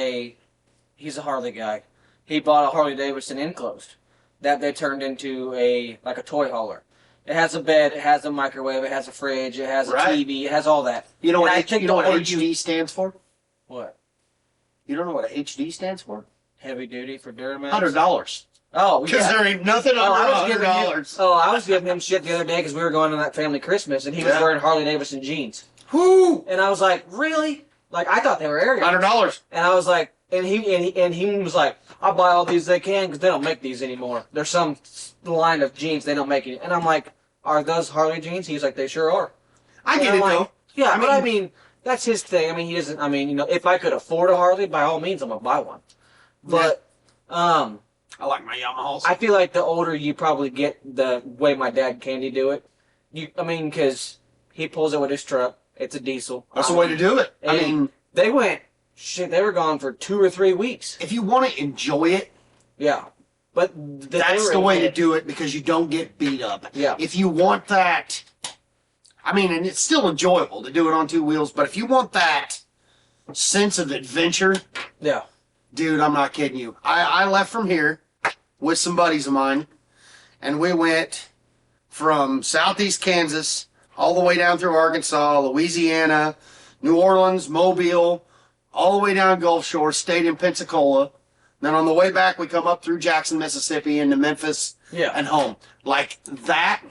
Speaker 2: he's a Harley guy. He bought a Harley Davidson enclosed that they turned into a toy hauler. It has a bed, it has a microwave, it has a fridge, it has a
Speaker 3: Right.
Speaker 2: TV, it has all that.
Speaker 3: You know
Speaker 2: And I
Speaker 3: what?
Speaker 2: think
Speaker 3: You know what
Speaker 2: the older
Speaker 3: HD stands for?
Speaker 2: What?
Speaker 3: You don't know what HD stands for?
Speaker 2: Heavy duty for Duramax?
Speaker 3: $100.
Speaker 2: Oh,
Speaker 3: Because
Speaker 2: yeah.
Speaker 3: there ain't nothing under $100.
Speaker 2: I was giving him shit the other day because we were going to that family Christmas and he was
Speaker 3: Yeah.
Speaker 2: wearing Harley Davidson jeans.
Speaker 3: Whoo!
Speaker 2: And I was like, really? Like, I thought they were Air.
Speaker 3: $100.
Speaker 2: And I was like, and he was like, I'll buy all these they can because they don't make these anymore. There's some line of jeans they don't make any. And I'm like, are those Harley jeans? He's like, they sure are.
Speaker 3: I
Speaker 2: And
Speaker 3: get
Speaker 2: I'm
Speaker 3: it,
Speaker 2: like,
Speaker 3: though.
Speaker 2: Yeah, but I mean, that's his thing. I mean, he doesn't, if I could afford a Harley, by all means, I'm going to buy one. But,
Speaker 3: I like my Yamahas.
Speaker 2: I feel like the older you probably get, the way my dad and Candy do it. Because he pulls it with his truck. It's a diesel.
Speaker 3: That's the way to do it. I
Speaker 2: And
Speaker 3: mean,
Speaker 2: they were gone for 2 or 3 weeks.
Speaker 3: if you want to enjoy it,
Speaker 2: Yeah. But
Speaker 3: that's the way to do it because you don't get beat up.
Speaker 2: Yeah.
Speaker 3: If you want that, I mean, and it's still enjoyable to do it on two wheels, but if you want that sense of adventure,
Speaker 2: Yeah.
Speaker 3: dude, I'm not kidding you. I left from here with some buddies of mine, and we went from southeast Kansas all the way down through Arkansas, Louisiana, New Orleans, Mobile, all the way down Gulf Shore, stayed in Pensacola. Then on the way back, we come up through Jackson, Mississippi, into Memphis
Speaker 2: Yeah.
Speaker 3: and home. Like, that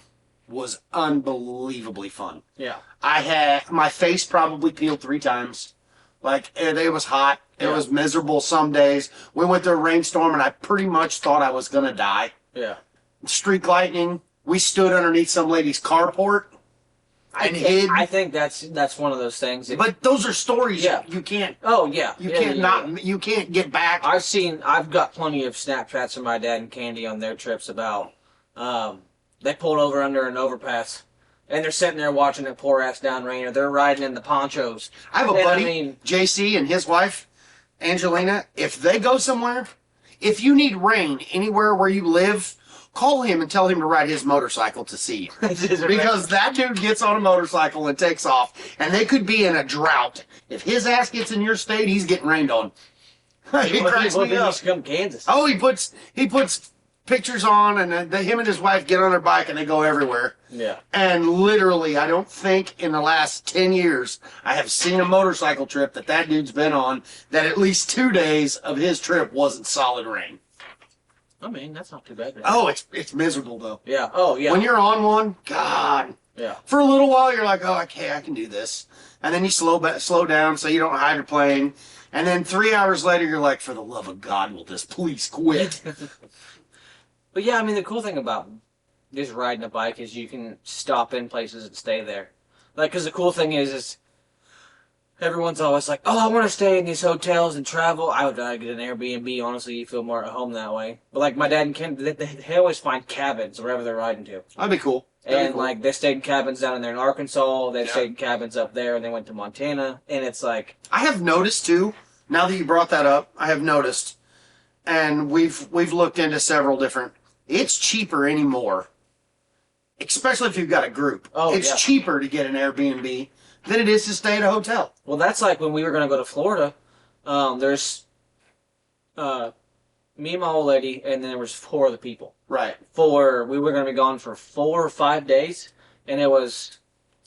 Speaker 3: was unbelievably fun.
Speaker 2: Yeah.
Speaker 3: I had my face probably peeled 3 times. Like, it was hot. It
Speaker 2: Yeah.
Speaker 3: was miserable some days. We went through a rainstorm, and I pretty much thought I was going to die.
Speaker 2: Yeah.
Speaker 3: Streak lightning. We stood underneath some lady's carport and hid.
Speaker 2: I think that's one of those things.
Speaker 3: But those are stories
Speaker 2: Yeah.
Speaker 3: you can't
Speaker 2: Oh yeah.
Speaker 3: you
Speaker 2: Yeah,
Speaker 3: can't
Speaker 2: yeah,
Speaker 3: not
Speaker 2: yeah.
Speaker 3: you can't get back.
Speaker 2: I've got plenty of Snapchats from my dad and Candy on their trips about they pulled over under an overpass and they're sitting there watching it pour ass down rain, or they're riding in the ponchos.
Speaker 3: I have a
Speaker 2: And,
Speaker 3: buddy, JC, and his wife, Angelina. If they go somewhere, if you need rain anywhere where you live, call him and tell him to ride his motorcycle to see you. Because that dude gets on a motorcycle and takes off, and they could be in a drought. If his ass gets in your state, he's getting rained on. He cracks me up.
Speaker 2: He's come Kansas.
Speaker 3: Oh, he puts pictures on, and him and his wife get on their bike and they go everywhere.
Speaker 2: Yeah.
Speaker 3: And literally, I don't think in the last 10 years I have seen a motorcycle trip that dude's been on that at least 2 days of his trip wasn't solid rain.
Speaker 2: I mean, that's not too bad.
Speaker 3: Oh, it's miserable though.
Speaker 2: Yeah. Oh yeah.
Speaker 3: When you're on one, God.
Speaker 2: Yeah.
Speaker 3: For a little while, you're like, oh, okay, I can do this. And then you slow down so you don't hydroplane. And then 3 hours later, you're like, for the love of God, will this please quit?
Speaker 2: But yeah, I mean, the cool thing about just riding a bike is you can stop in places and stay there. Like, because the cool thing is everyone's always like, oh, I want to stay in these hotels and travel. I would get an Airbnb. Honestly, you feel more at home that way. But like my dad and Ken, they always find cabins wherever they're riding to.
Speaker 3: That'd be cool.
Speaker 2: And like they stayed in cabins down in there in Arkansas. They
Speaker 3: Yeah.
Speaker 2: stayed in cabins up there, and they went to Montana. And it's like,
Speaker 3: I have noticed too, now that you brought that up, I have noticed, and we've looked into several different, it's cheaper anymore, especially if you've got a group.
Speaker 2: Oh,
Speaker 3: it's
Speaker 2: yeah.
Speaker 3: cheaper to get an Airbnb than it is to stay at a hotel.
Speaker 2: well, that's like when we were going to go to Florida. There's me and my old lady, and then there was 4 other people.
Speaker 3: Right.
Speaker 2: We were going to be gone for 4 or 5 days, and it was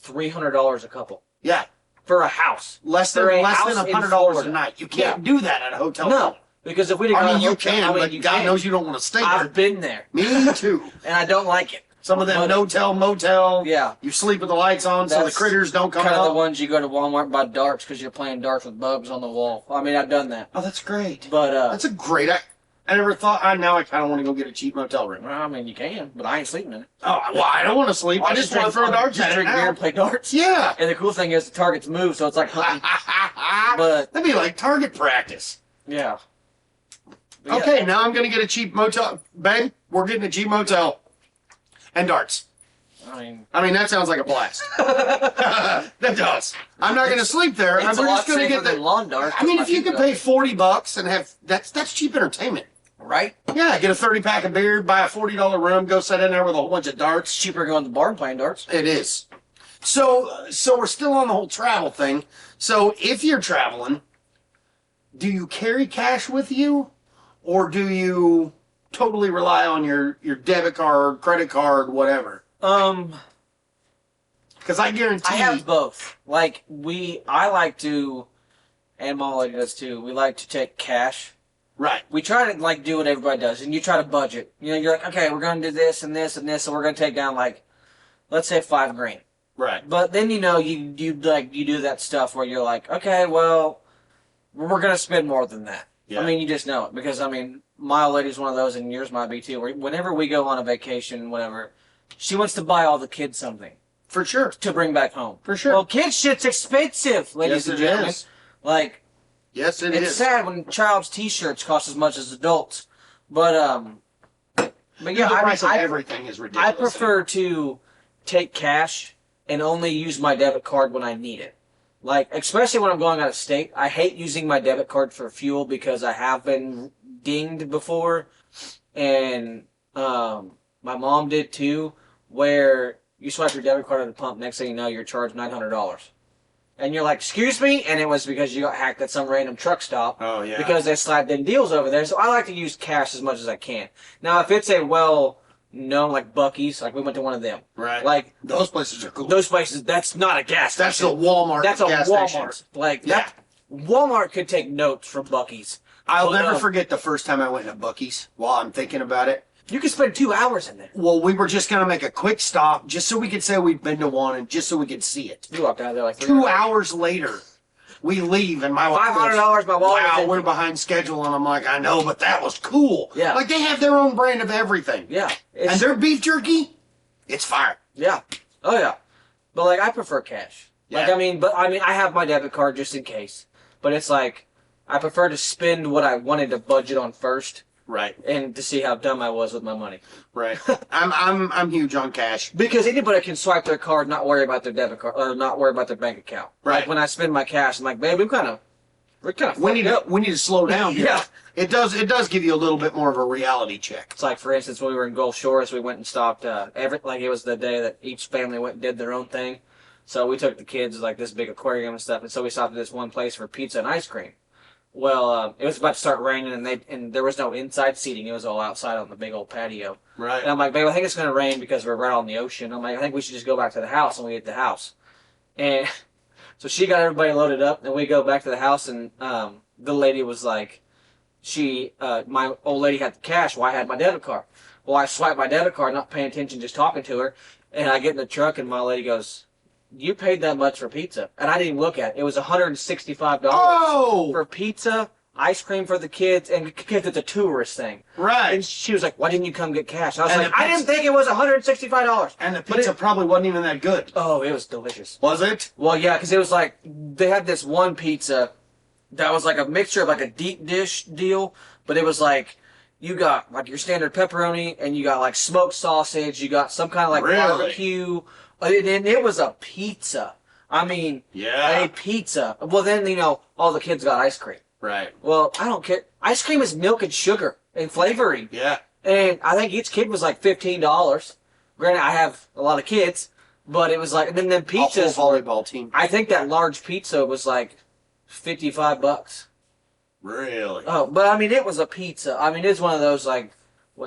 Speaker 2: $300 a couple
Speaker 3: Yeah.
Speaker 2: for a house.
Speaker 3: Less than
Speaker 2: For a house in
Speaker 3: $100 a
Speaker 2: Florida.
Speaker 3: night. You can't do that at a hotel.
Speaker 2: No, because if we'd have
Speaker 3: I
Speaker 2: gone
Speaker 3: mean,
Speaker 2: to
Speaker 3: you
Speaker 2: a hotel,
Speaker 3: can,
Speaker 2: I mean,
Speaker 3: but
Speaker 2: you
Speaker 3: God
Speaker 2: can.
Speaker 3: knows you don't want to stay there.
Speaker 2: I've been there,
Speaker 3: Me too.
Speaker 2: and I don't like it.
Speaker 3: Some of them
Speaker 2: But-
Speaker 3: no-tell, motel.
Speaker 2: Yeah.
Speaker 3: You sleep with the lights on so the
Speaker 2: That's
Speaker 3: critters don't come
Speaker 2: Kind of the
Speaker 3: out.
Speaker 2: ones you go to Walmart and buy darts because you're playing darts with bugs on the wall. I mean, I've done that,
Speaker 3: Oh, that's great.
Speaker 2: but
Speaker 3: That's a great... I never thought. Now I kind of want to go get a cheap motel room.
Speaker 2: Well, I mean, you can, but I ain't sleeping in it.
Speaker 3: Oh, well, I don't want to sleep. I just want to throw darts
Speaker 2: just
Speaker 3: at it
Speaker 2: drink beer
Speaker 3: now.
Speaker 2: and play darts.
Speaker 3: Yeah.
Speaker 2: And the cool thing is the targets move, so it's like hunting. But
Speaker 3: that'd be like target practice.
Speaker 2: yeah. But
Speaker 3: Okay,
Speaker 2: yeah.
Speaker 3: now I'm gonna get a cheap motel, babe. We're getting a cheap motel and darts. I mean that sounds like a blast. That does. I'm not gonna sleep there.
Speaker 2: It's
Speaker 3: We're
Speaker 2: a lot
Speaker 3: just gonna
Speaker 2: safer
Speaker 3: get the
Speaker 2: than lawn darts.
Speaker 3: I mean, if you could pay $40 and have that's cheap entertainment.
Speaker 2: right,
Speaker 3: Yeah, get a 30-pack of beer, buy a $40 room, go sit in there with a whole bunch of darts.
Speaker 2: it's cheaper going to the bar and playing darts.
Speaker 3: It is. So we're still on the whole travel thing. So if you're traveling, do you carry cash with you, or do you totally rely on your debit card, credit card, whatever? Because I guarantee
Speaker 2: I have both. Like I like to, and Molly does too. We like to take cash.
Speaker 3: right.
Speaker 2: We try to like do what everybody does, and you try to budget. You know, you're like, okay, we're going to do this and this and this, so we're going to take down like, let's say $5,000.
Speaker 3: Right.
Speaker 2: But then you know you do that stuff where you're like, okay, well, we're going to spend more than that.
Speaker 3: Yeah.
Speaker 2: I mean, you just know it because I mean, my old lady's one of those, and yours might be too. Where whenever we go on a vacation, whatever, she wants to buy all the kids something
Speaker 3: For sure.
Speaker 2: to bring back home.
Speaker 3: For sure.
Speaker 2: Well, kid shit's expensive, ladies
Speaker 3: Yes,
Speaker 2: and
Speaker 3: it
Speaker 2: gentlemen.
Speaker 3: is.
Speaker 2: Like,
Speaker 3: Yes, it
Speaker 2: it's
Speaker 3: is.
Speaker 2: sad when child's T-shirts cost as much as adults, but yeah,
Speaker 3: The
Speaker 2: I
Speaker 3: price
Speaker 2: mean,
Speaker 3: of everything is ridiculous.
Speaker 2: I prefer to take cash and only use my debit card when I need it. Like, especially when I'm going out of state, I hate using my debit card for fuel because I have been dinged before, and my mom did too, where you swipe your debit card at the pump, next thing you know, you're charged $900. And you're like, excuse me? And it was because you got hacked at some random truck stop.
Speaker 3: Oh, yeah.
Speaker 2: Because they slide in deals over there. So I like to use cash as much as I can. Now, if it's a well-known, like Buc-ee's, like we went to one of them.
Speaker 3: Right.
Speaker 2: Like,
Speaker 3: those places are cool.
Speaker 2: those places, that's not a gas
Speaker 3: That's a
Speaker 2: station.
Speaker 3: Walmart.
Speaker 2: That's a
Speaker 3: gas
Speaker 2: Walmart.
Speaker 3: station.
Speaker 2: Like,
Speaker 3: Yeah.
Speaker 2: Walmart could take notes from Buc-ee's.
Speaker 3: I'll
Speaker 2: But,
Speaker 3: never forget the first time I went to Buc-ee's while I'm thinking about it.
Speaker 2: You could spend 2 hours in there.
Speaker 3: Well, we were just going to make a quick stop just so we could say we'd been to one and just so we could see it.
Speaker 2: You walked out of there like
Speaker 3: 2 hours later, we leave and my wife
Speaker 2: $500
Speaker 3: goes,
Speaker 2: my wallet
Speaker 3: wow,
Speaker 2: is
Speaker 3: we're
Speaker 2: empty."
Speaker 3: behind schedule. And I'm like, I know, but that was cool.
Speaker 2: Yeah.
Speaker 3: Like they have their own brand of everything.
Speaker 2: Yeah.
Speaker 3: And their beef jerky, it's fire.
Speaker 2: Yeah. Oh, yeah. But, like, I prefer cash. Like,
Speaker 3: Yeah.
Speaker 2: I have my debit card just in case. But it's like, I prefer to spend what I wanted to budget on first
Speaker 3: Right.
Speaker 2: and to see how dumb I was with my money.
Speaker 3: Right. I'm huge on cash.
Speaker 2: Because anybody can swipe their card, not worry about their debit card, or not worry about their bank account.
Speaker 3: Right.
Speaker 2: Like, when I spend my cash, I'm like, babe, we're kind of
Speaker 3: We need to slow down here.
Speaker 2: Yeah.
Speaker 3: It does give you a little bit more of a reality check.
Speaker 2: It's like, for instance, when we were in Gulf Shores, we went and stopped, like it was the day that each family went and did their own thing. So we took the kids, like, this big aquarium and stuff, and so we stopped at this one place for pizza and ice cream. Well, it was about to start raining, and there was no inside seating. It was all outside on the big old patio.
Speaker 3: Right.
Speaker 2: And I'm like, babe, I think it's going to rain because we're right on the ocean. I'm like, I think we should just go back to the house, and we hit the house. And so she got everybody loaded up, and we go back to the house, and the lady was like, my old lady had the cash, well, I had my debit card. Well, I swiped my debit card, not paying attention, just talking to her, and I get in the truck, and my lady goes, you paid that much for pizza. And I didn't even look at it. It was $165
Speaker 3: Oh!
Speaker 2: for pizza, ice cream for the kids, and because it's a tourist thing.
Speaker 3: Right.
Speaker 2: And she was like, why didn't you come get cash? I was
Speaker 3: And
Speaker 2: like,
Speaker 3: the
Speaker 2: I didn't think it was $165.
Speaker 3: And the
Speaker 2: But
Speaker 3: pizza probably wasn't even that good.
Speaker 2: Oh, it was delicious.
Speaker 3: Was it?
Speaker 2: Well, yeah, because it was like, they had this one pizza that was like a mixture of like a deep dish deal, but it was like, you got like your standard pepperoni, and you got like smoked sausage, you got some kind of like
Speaker 3: Really?
Speaker 2: barbecue, and it was a pizza. I mean,
Speaker 3: Yeah.
Speaker 2: a pizza. Well, then, all the kids got ice cream.
Speaker 3: Right.
Speaker 2: Well, I don't care. Ice cream is milk and sugar and flavoring.
Speaker 3: Yeah.
Speaker 2: And I think each kid was like $15. Granted, I have a lot of kids, but it was like, and then
Speaker 3: A
Speaker 2: pizzas.
Speaker 3: whole volleyball team.
Speaker 2: I think that large pizza was like $55.
Speaker 3: Really?
Speaker 2: Oh, but I mean, it was a pizza. I mean, it's one of those like,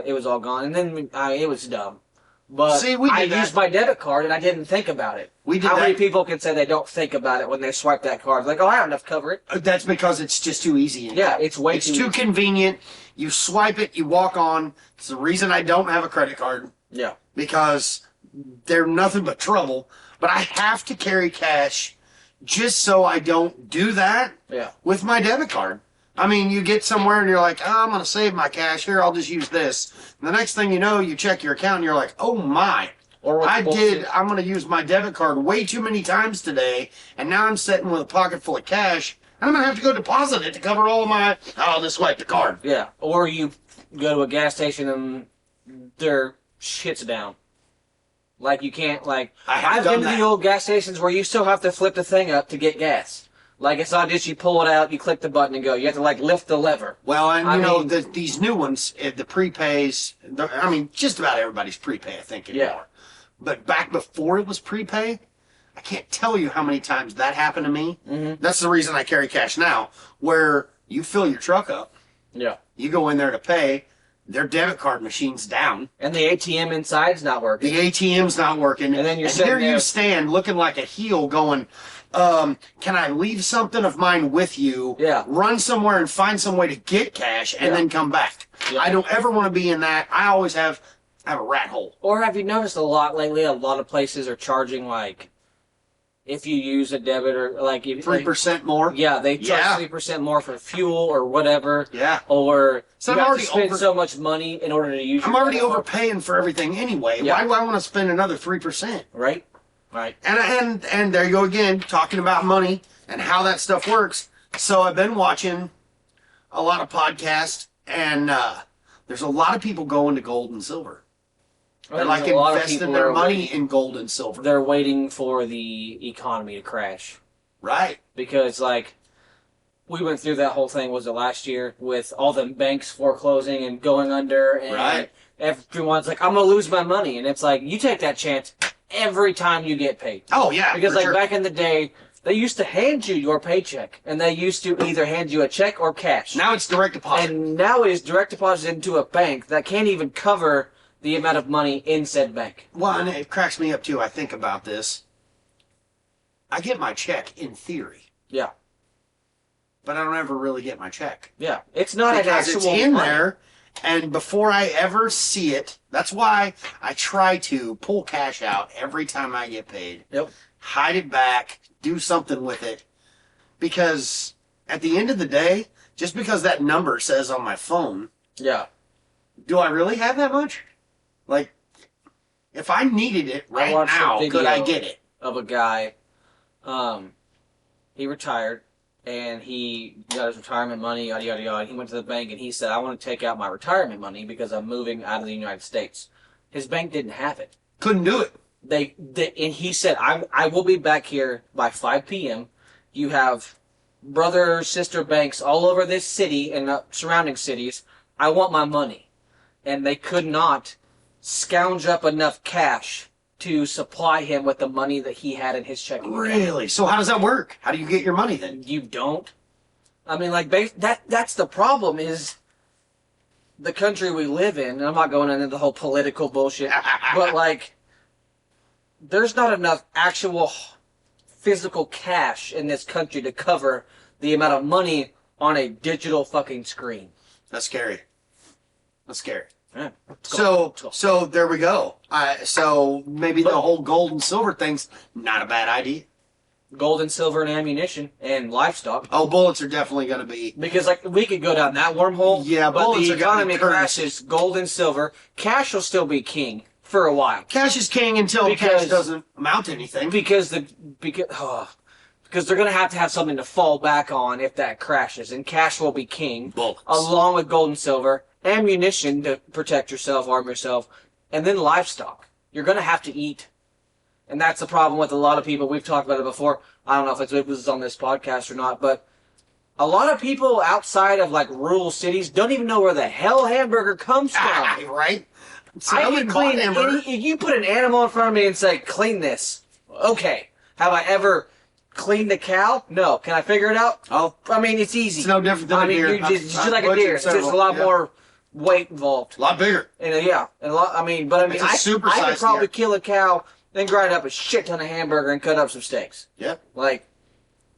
Speaker 2: it was all gone, and then it was dumb. But
Speaker 3: See, we
Speaker 2: I
Speaker 3: did that.
Speaker 2: used my debit card and I didn't think about it.
Speaker 3: We did
Speaker 2: How many
Speaker 3: that.
Speaker 2: people can say they don't think about it when they swipe that card? Like, oh, I have enough to cover it.
Speaker 3: That's because it's just too easy.
Speaker 2: Yeah, it's way
Speaker 3: It's
Speaker 2: too
Speaker 3: too
Speaker 2: easy.
Speaker 3: convenient. You swipe it, you walk on. It's the reason I don't have a credit card,
Speaker 2: Yeah.
Speaker 3: because they're nothing but trouble. But I have to carry cash just so I don't do that
Speaker 2: Yeah.
Speaker 3: with my debit card. I mean, you get somewhere and you're like, oh, I'm going to save my cash here. I'll just use this. And the next thing you know, you check your account and you're like, oh my.
Speaker 2: Or
Speaker 3: I'm going to use my debit card way too many times today. And now I'm sitting with a pocket full of cash. And I'm going to have to go deposit it to cover all of my, I'll just swipe the card.
Speaker 2: Yeah. Or you go to a gas station and their shit's down. Like, you can't, like, I've been to the old gas stations where you still have to flip the thing up to get gas. Like, it's not just you pull it out, you click the button and go. You have to, like, lift the lever.
Speaker 3: Well, and, these new ones, the prepays, I mean, just about everybody's prepay, I think, anymore. Yeah. But back before it was prepay, I can't tell you how many times that happened to me. Mm-hmm. That's the reason I carry cash now, where you fill your truck up.
Speaker 2: Yeah.
Speaker 3: You go in there to pay. Their debit card machine's down.
Speaker 2: And the ATM inside's not working.
Speaker 3: The ATM's not working.
Speaker 2: And then you're
Speaker 3: sitting there. You stand looking like a heel going, can I leave something of mine with you?
Speaker 2: Yeah.
Speaker 3: Run somewhere and find some way to get cash and then come back. Yeah. I don't ever want to be in that. I always have a rat hole.
Speaker 2: Or have you noticed a lot lately, a lot of places are charging, like, if you use a debit or, like...
Speaker 3: 3% more?
Speaker 2: Yeah, they charge 3% more for fuel or whatever.
Speaker 3: Yeah.
Speaker 2: Or
Speaker 3: so
Speaker 2: you have to spend so much money in order to use
Speaker 3: I'm already overpaying for everything anyway.
Speaker 2: Yeah.
Speaker 3: Why do I want to spend another 3%?
Speaker 2: Right. Right.
Speaker 3: And there you go again, talking about money and how that stuff works. So I've been watching a lot of podcasts, and there's a lot of people going to gold and silver. They're like investing their money in gold and silver.
Speaker 2: They're waiting for the economy to crash.
Speaker 3: Right.
Speaker 2: Because, like, we went through that whole thing, was it last year, with all the banks foreclosing and going under. And everyone's like, I'm going to lose my money. And it's like, you take that chance every time you get paid.
Speaker 3: Oh, yeah.
Speaker 2: Because, like, back in the day, they used to hand you your paycheck. And they used to either hand you a check or cash.
Speaker 3: Now it's direct deposit.
Speaker 2: And now it is direct deposit into a bank that can't even cover the amount of money in said bank.
Speaker 3: Well, and it cracks me up, too. I think about this. I get my check in theory.
Speaker 2: Yeah.
Speaker 3: But I don't ever really get my check.
Speaker 2: Yeah. It's not an actual
Speaker 3: it's in there, and before I ever see it, that's why I try to pull cash out every time I get paid.
Speaker 2: Yep.
Speaker 3: Hide it back, do something with it. Because at the end of the day, just because that number says on my phone,
Speaker 2: yeah,
Speaker 3: do I really have that much? Like, if I needed it right now, could I get it?
Speaker 2: Of a guy, he retired, and he got his retirement money, yada, yada, yada. He went to the bank, and he said, I want to take out my retirement money because I'm moving out of the United States. His bank didn't have it.
Speaker 3: Couldn't do it.
Speaker 2: And he said, I will be back here by 5 p.m. You have brother, sister banks all over this city and surrounding cities. I want my money. And they could not scrounge up enough cash to supply him with the money that he had in his checking account.
Speaker 3: Really? So how does that work? How do you get your money then?
Speaker 2: You don't. I mean, like, that's the problem is the country we live in, and I'm not going into the whole political bullshit, but, like, there's not enough actual physical cash in this country to cover the amount of money on a digital fucking screen.
Speaker 3: That's scary. That's scary.
Speaker 2: Yeah.
Speaker 3: So there we go. So maybe the whole gold and silver thing's not a bad idea.
Speaker 2: Gold and silver and ammunition and livestock.
Speaker 3: Oh, bullets are definitely going to be...
Speaker 2: Because, like, we could go down that wormhole.
Speaker 3: Yeah,
Speaker 2: but
Speaker 3: bullets
Speaker 2: the
Speaker 3: are going to be
Speaker 2: crashes gold and silver. Cash will still be king for a while.
Speaker 3: Cash is king until cash doesn't amount to anything.
Speaker 2: Because they're going to have something to fall back on if that crashes. And cash will be king.
Speaker 3: Bullets.
Speaker 2: Along with gold and silver. Ammunition to protect yourself, arm yourself, and then livestock. You're going to have to eat. And that's the problem with a lot of people. We've talked about it before. I don't know if it was on this podcast or not, but a lot of people outside of, like, rural cities don't even know where the hell hamburger comes from.
Speaker 3: Right?
Speaker 2: I can clean if you put an animal in front of me and say, clean this. Okay. Have I ever cleaned a cow? No. Can I figure it out?
Speaker 3: Oh.
Speaker 2: I mean, it's easy.
Speaker 3: It's no different than a deer.
Speaker 2: It's just like a deer. It's just a lot more weight involved.
Speaker 3: A lot bigger.
Speaker 2: And and a lot. I could probably kill a cow, then grind up a shit ton of hamburger and cut up some steaks.
Speaker 3: Yeah.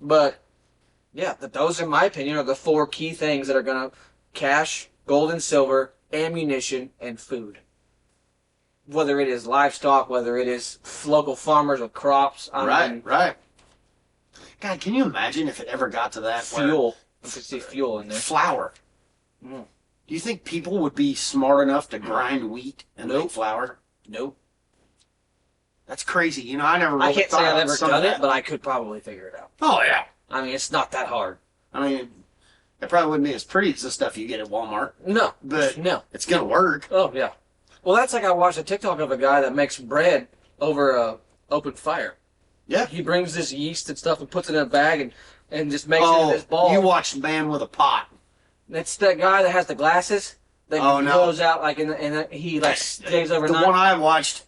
Speaker 2: Those, in my opinion, are the 4 key things that are gonna cash, gold and silver, ammunition, and food. Whether it is livestock, whether it is local farmers with crops.
Speaker 3: Right. God, can you imagine if it ever got to that?
Speaker 2: Fuel. You can see fuel in there.
Speaker 3: Flour.
Speaker 2: Mm.
Speaker 3: Do you think people would be smart enough to grind wheat and make flour?
Speaker 2: Nope.
Speaker 3: That's crazy. You know, I never really
Speaker 2: I can't say
Speaker 3: thought
Speaker 2: I've
Speaker 3: about
Speaker 2: ever
Speaker 3: some of
Speaker 2: done it,
Speaker 3: that.
Speaker 2: but I could probably figure it out.
Speaker 3: Oh, yeah.
Speaker 2: I mean, it's not that hard.
Speaker 3: I mean, it probably wouldn't be as pretty as the stuff you get at Walmart,
Speaker 2: No.
Speaker 3: but
Speaker 2: No.
Speaker 3: it's going to work.
Speaker 2: Oh, yeah. Well, that's like I watched a TikTok of a guy that makes bread over a open fire.
Speaker 3: Yeah.
Speaker 2: He brings this yeast and stuff and puts it in a bag and just makes it
Speaker 3: Oh,
Speaker 2: in this ball.
Speaker 3: you watched Man with a Pot.
Speaker 2: It's that guy that has the glasses that
Speaker 3: Oh, no.
Speaker 2: goes out like and he like stays overnight.
Speaker 3: The one I watched,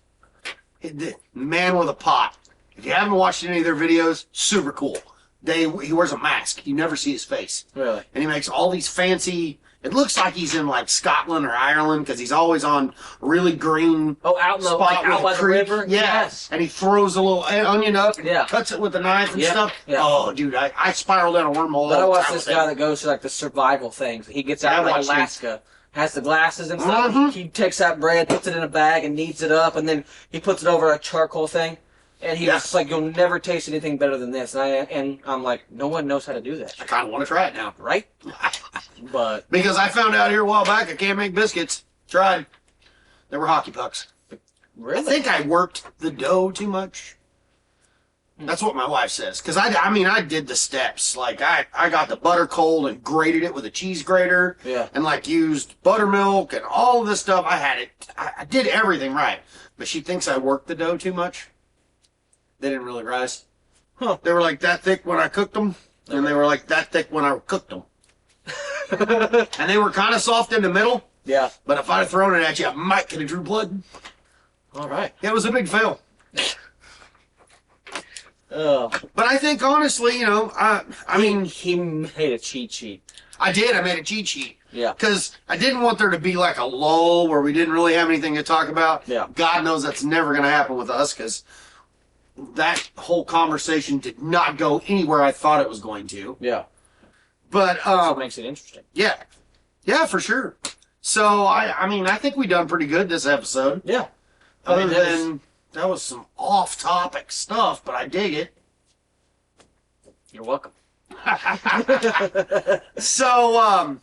Speaker 3: the Man with a Pot. If you haven't watched any of their videos, super cool. He wears a mask. You never see his face.
Speaker 2: Really?
Speaker 3: And he makes all these fancy. It looks like he's in like Scotland or Ireland because he's always on really green.
Speaker 2: Oh, out in the
Speaker 3: spot
Speaker 2: like
Speaker 3: with
Speaker 2: out
Speaker 3: a
Speaker 2: by the
Speaker 3: creek.
Speaker 2: river.
Speaker 3: Yeah.
Speaker 2: Yes.
Speaker 3: And he throws a little onion up.
Speaker 2: Yeah.
Speaker 3: Cuts it with a knife and
Speaker 2: Yep.
Speaker 3: stuff.
Speaker 2: Yeah.
Speaker 3: Oh, dude, I spiral down a wormhole.
Speaker 2: But I
Speaker 3: all the
Speaker 2: watched
Speaker 3: time
Speaker 2: this
Speaker 3: with
Speaker 2: guy
Speaker 3: him.
Speaker 2: that goes to like the survival things. He gets
Speaker 3: Yeah,
Speaker 2: out
Speaker 3: I
Speaker 2: in like
Speaker 3: watched him.
Speaker 2: Alaska, has the glasses and stuff.
Speaker 3: Mhm.
Speaker 2: He takes that bread, puts it in a bag, and kneads it up, and then he puts it over a charcoal thing. And he was like, "You'll never taste anything better than this." And I'm like, "No one knows how to do that,
Speaker 3: I kind of want to try it now.
Speaker 2: right?" But
Speaker 3: Because I found out here a while back I can't make biscuits. Tried. They were hockey pucks.
Speaker 2: really,
Speaker 3: I think I worked the dough too much. That's what my wife says. Because I did the steps. Like I got the butter cold and grated it with a cheese grater.
Speaker 2: Yeah.
Speaker 3: And like used buttermilk and all of this stuff. I had it. I did everything right. But she thinks I worked the dough too much. They didn't really rise.
Speaker 2: Huh.
Speaker 3: They were like that thick when I cooked them. And they were like that thick when I cooked them. And they were kind of soft in the middle.
Speaker 2: yeah.
Speaker 3: But if I'd have thrown it at you, I might could have drew blood.
Speaker 2: All right.
Speaker 3: It was a big fail.
Speaker 2: Oh,
Speaker 3: But I think honestly, you know, I mean,
Speaker 2: he made a cheat sheet.
Speaker 3: I did. I made a cheat sheet.
Speaker 2: Yeah.
Speaker 3: Because I didn't want there to be like a lull where we didn't really have anything to talk about.
Speaker 2: Yeah.
Speaker 3: God knows that's never going to happen with us because that whole conversation did not go anywhere I thought it was going to.
Speaker 2: Yeah.
Speaker 3: But
Speaker 2: That's what makes it interesting.
Speaker 3: yeah, yeah, for sure. So I mean, I think we done pretty good this episode.
Speaker 2: Yeah.
Speaker 3: Other than that was some off-topic stuff, but I dig it.
Speaker 2: You're welcome.
Speaker 3: So,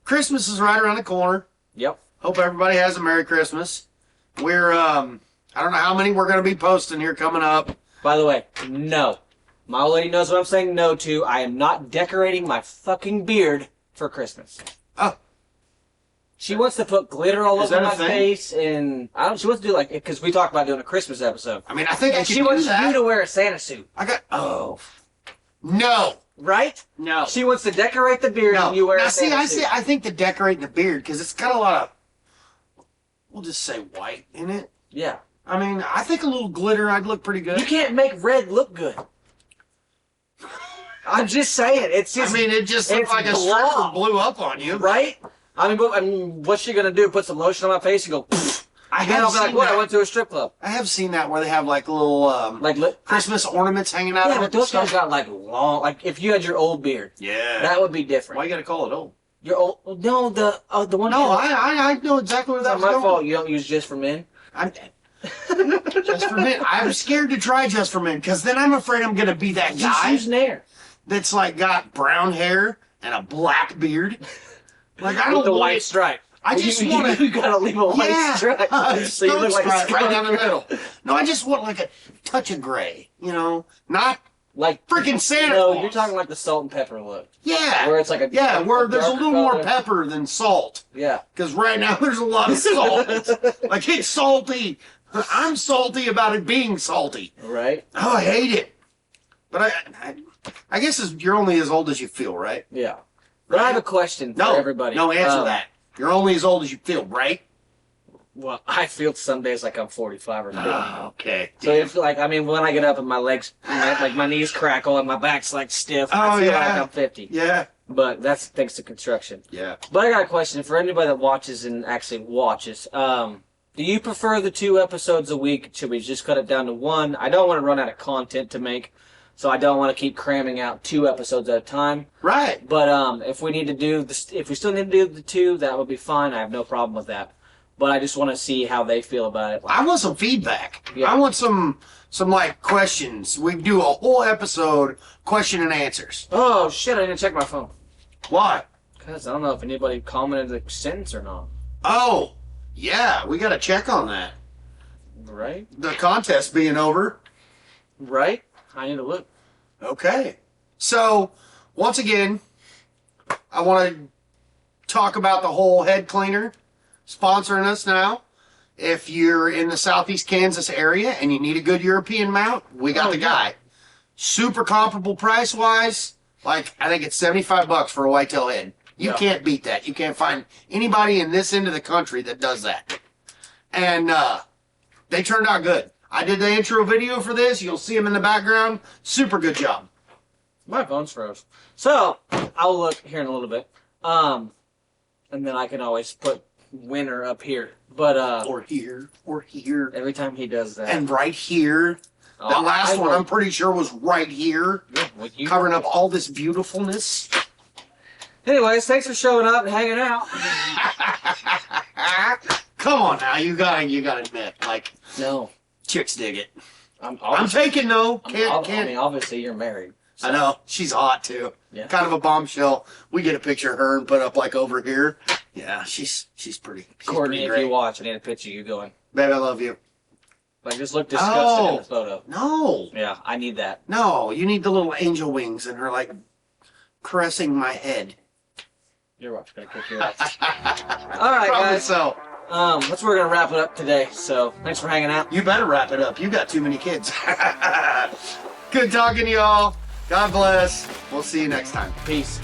Speaker 3: Christmas is right around the corner.
Speaker 2: Yep.
Speaker 3: Hope everybody has a Merry Christmas. We're, I don't know how many we're going to be posting here coming up.
Speaker 2: By the way, no. My old lady knows what I'm saying no to. I am not decorating my fucking beard for Christmas.
Speaker 3: Oh.
Speaker 2: She wants to put glitter all
Speaker 3: Is
Speaker 2: over
Speaker 3: that
Speaker 2: my
Speaker 3: a thing?
Speaker 2: face, and I don't. She wants to do like because we talked about doing a Christmas episode,
Speaker 3: I mean, I think I
Speaker 2: and
Speaker 3: could
Speaker 2: she
Speaker 3: do
Speaker 2: wants you
Speaker 3: that.
Speaker 2: to wear a Santa suit,
Speaker 3: No.
Speaker 2: right?
Speaker 3: No.
Speaker 2: She wants to decorate the beard,
Speaker 3: No.
Speaker 2: and you wear
Speaker 3: Now,
Speaker 2: a Santa suit.
Speaker 3: I think the decorating the beard, because it's got a lot of, we'll just say white in it.
Speaker 2: Yeah.
Speaker 3: I mean, I think a little glitter, I'd look pretty good.
Speaker 2: You can't make red look good. I'm just saying, it's
Speaker 3: I
Speaker 2: just
Speaker 3: mean, it just looked
Speaker 2: it's
Speaker 3: like a
Speaker 2: blah.
Speaker 3: stripper blew up on you.
Speaker 2: right. I mean, what's she gonna do? Put some lotion on my face and go? Pfft.
Speaker 3: I
Speaker 2: And I'll
Speaker 3: have
Speaker 2: be like,
Speaker 3: seen
Speaker 2: what? I
Speaker 3: that.
Speaker 2: went to a strip club.
Speaker 3: I have seen that where they have like little
Speaker 2: Like,
Speaker 3: Christmas ornaments hanging out
Speaker 2: yeah,
Speaker 3: of it.
Speaker 2: but
Speaker 3: and
Speaker 2: those guys
Speaker 3: stuff.
Speaker 2: got like long. Like, if you had your old beard,
Speaker 3: Yeah.
Speaker 2: that would be different.
Speaker 3: Why you gotta call it old?
Speaker 2: Your old? No, the one.
Speaker 3: No, I know exactly where
Speaker 2: It's
Speaker 3: that's
Speaker 2: not my
Speaker 3: going.
Speaker 2: fault. You don't use Just for Men.
Speaker 3: I'm Just for Men. I'm scared to try Just for Men because then I'm afraid I'm gonna be that
Speaker 2: Just
Speaker 3: guy
Speaker 2: use Nair.
Speaker 3: that's like got brown hair and a black beard. Like I
Speaker 2: With
Speaker 3: don't
Speaker 2: the
Speaker 3: want
Speaker 2: white
Speaker 3: it-
Speaker 2: stripe.
Speaker 3: I just
Speaker 2: you,
Speaker 3: want to.
Speaker 2: You gotta leave a white
Speaker 3: Yeah,
Speaker 2: stripe. So you look like a
Speaker 3: stripe right down the
Speaker 2: skunk.
Speaker 3: middle. No, I just want like a touch of gray. You know, not
Speaker 2: Like
Speaker 3: freaking Santa
Speaker 2: No,
Speaker 3: Claus.
Speaker 2: you're talking like the salt and pepper look.
Speaker 3: Yeah.
Speaker 2: Where it's like a
Speaker 3: Yeah, where there's a
Speaker 2: darker
Speaker 3: little more
Speaker 2: color.
Speaker 3: pepper than salt.
Speaker 2: Yeah.
Speaker 3: Because right now there's a lot of salt. Like it's salty. I'm salty about it being salty.
Speaker 2: Right.
Speaker 3: Oh, I hate it. But I guess you're only as old as you feel, right?
Speaker 2: Yeah. But I have a question
Speaker 3: No,
Speaker 2: for everybody.
Speaker 3: no, answer that. You're only as old as you feel, right?
Speaker 2: Well, I feel some days like I'm 45 or 50.
Speaker 3: Okay.
Speaker 2: So it's like, I mean, when I get up and my legs, like my knees crackle and my back's like stiff, I
Speaker 3: Oh,
Speaker 2: feel
Speaker 3: yeah.
Speaker 2: like I'm 50.
Speaker 3: Yeah.
Speaker 2: But that's thanks to construction.
Speaker 3: Yeah.
Speaker 2: But I got a question for anybody that watches and actually watches. Do you prefer the 2 episodes a week? Should we just cut it down to 1? I don't want to run out of content to make, so I don't want to keep cramming out 2 episodes at a time.
Speaker 3: Right.
Speaker 2: But if we need to do this, if we still need to do the 2, that would be fine. I have no problem with that. But I just want to see how they feel about it.
Speaker 3: I want some feedback.
Speaker 2: Yeah.
Speaker 3: I want some like questions. We do a whole episode question and answers.
Speaker 2: Oh shit! I didn't check my phone.
Speaker 3: Why?
Speaker 2: Because I don't know if anybody commented the sentence or not.
Speaker 3: Oh, yeah, we got to check on that.
Speaker 2: Right?
Speaker 3: The contest being over.
Speaker 2: Right? I need to look.
Speaker 3: Okay. So, once again, I want to talk about the whole head cleaner sponsoring us now. If you're in the southeast Kansas area and you need a good European mount, we got the guy. Super comparable price-wise. Like, I think it's $75 for a whitetail head. You can't beat that. You can't find anybody in this end of the country that does that. And they turned out good. I did the intro video for this. You'll see them in the background. Super good job.
Speaker 2: My phone's froze. So, I'll look here in a little bit. And then I can always put winner up here. But
Speaker 3: or here.
Speaker 2: every time he does that.
Speaker 3: And right here. That last one, I'm pretty sure, was right here.
Speaker 2: Yeah,
Speaker 3: covering up all this beautifulness.
Speaker 2: Anyways, thanks for showing up and hanging out.
Speaker 3: Come on now, you gotta admit, like,
Speaker 2: No.
Speaker 3: chicks dig it.
Speaker 2: I'm
Speaker 3: taking no.
Speaker 2: I
Speaker 3: Can't.
Speaker 2: mean, obviously you're married. So.
Speaker 3: I know. She's hot too.
Speaker 2: Yeah.
Speaker 3: Kind of a bombshell. We get a picture of her and put up like over here. Yeah, she's pretty. She's
Speaker 2: Courtney,
Speaker 3: pretty
Speaker 2: if
Speaker 3: great.
Speaker 2: you watch, I need a picture of you going.
Speaker 3: Babe, I love you.
Speaker 2: Like, just look disgusted in the photo.
Speaker 3: No.
Speaker 2: Yeah, I need that.
Speaker 3: No, you need the little angel wings and her like caressing my head.
Speaker 2: You're watching. Gonna kick your ass. All right,
Speaker 3: Probably
Speaker 2: guys.
Speaker 3: so.
Speaker 2: That's where we're gonna wrap it up today. So, thanks for hanging out.
Speaker 3: You better wrap it up. You got too many kids. Good talking to y'all. God bless. We'll see you next time.
Speaker 2: Peace.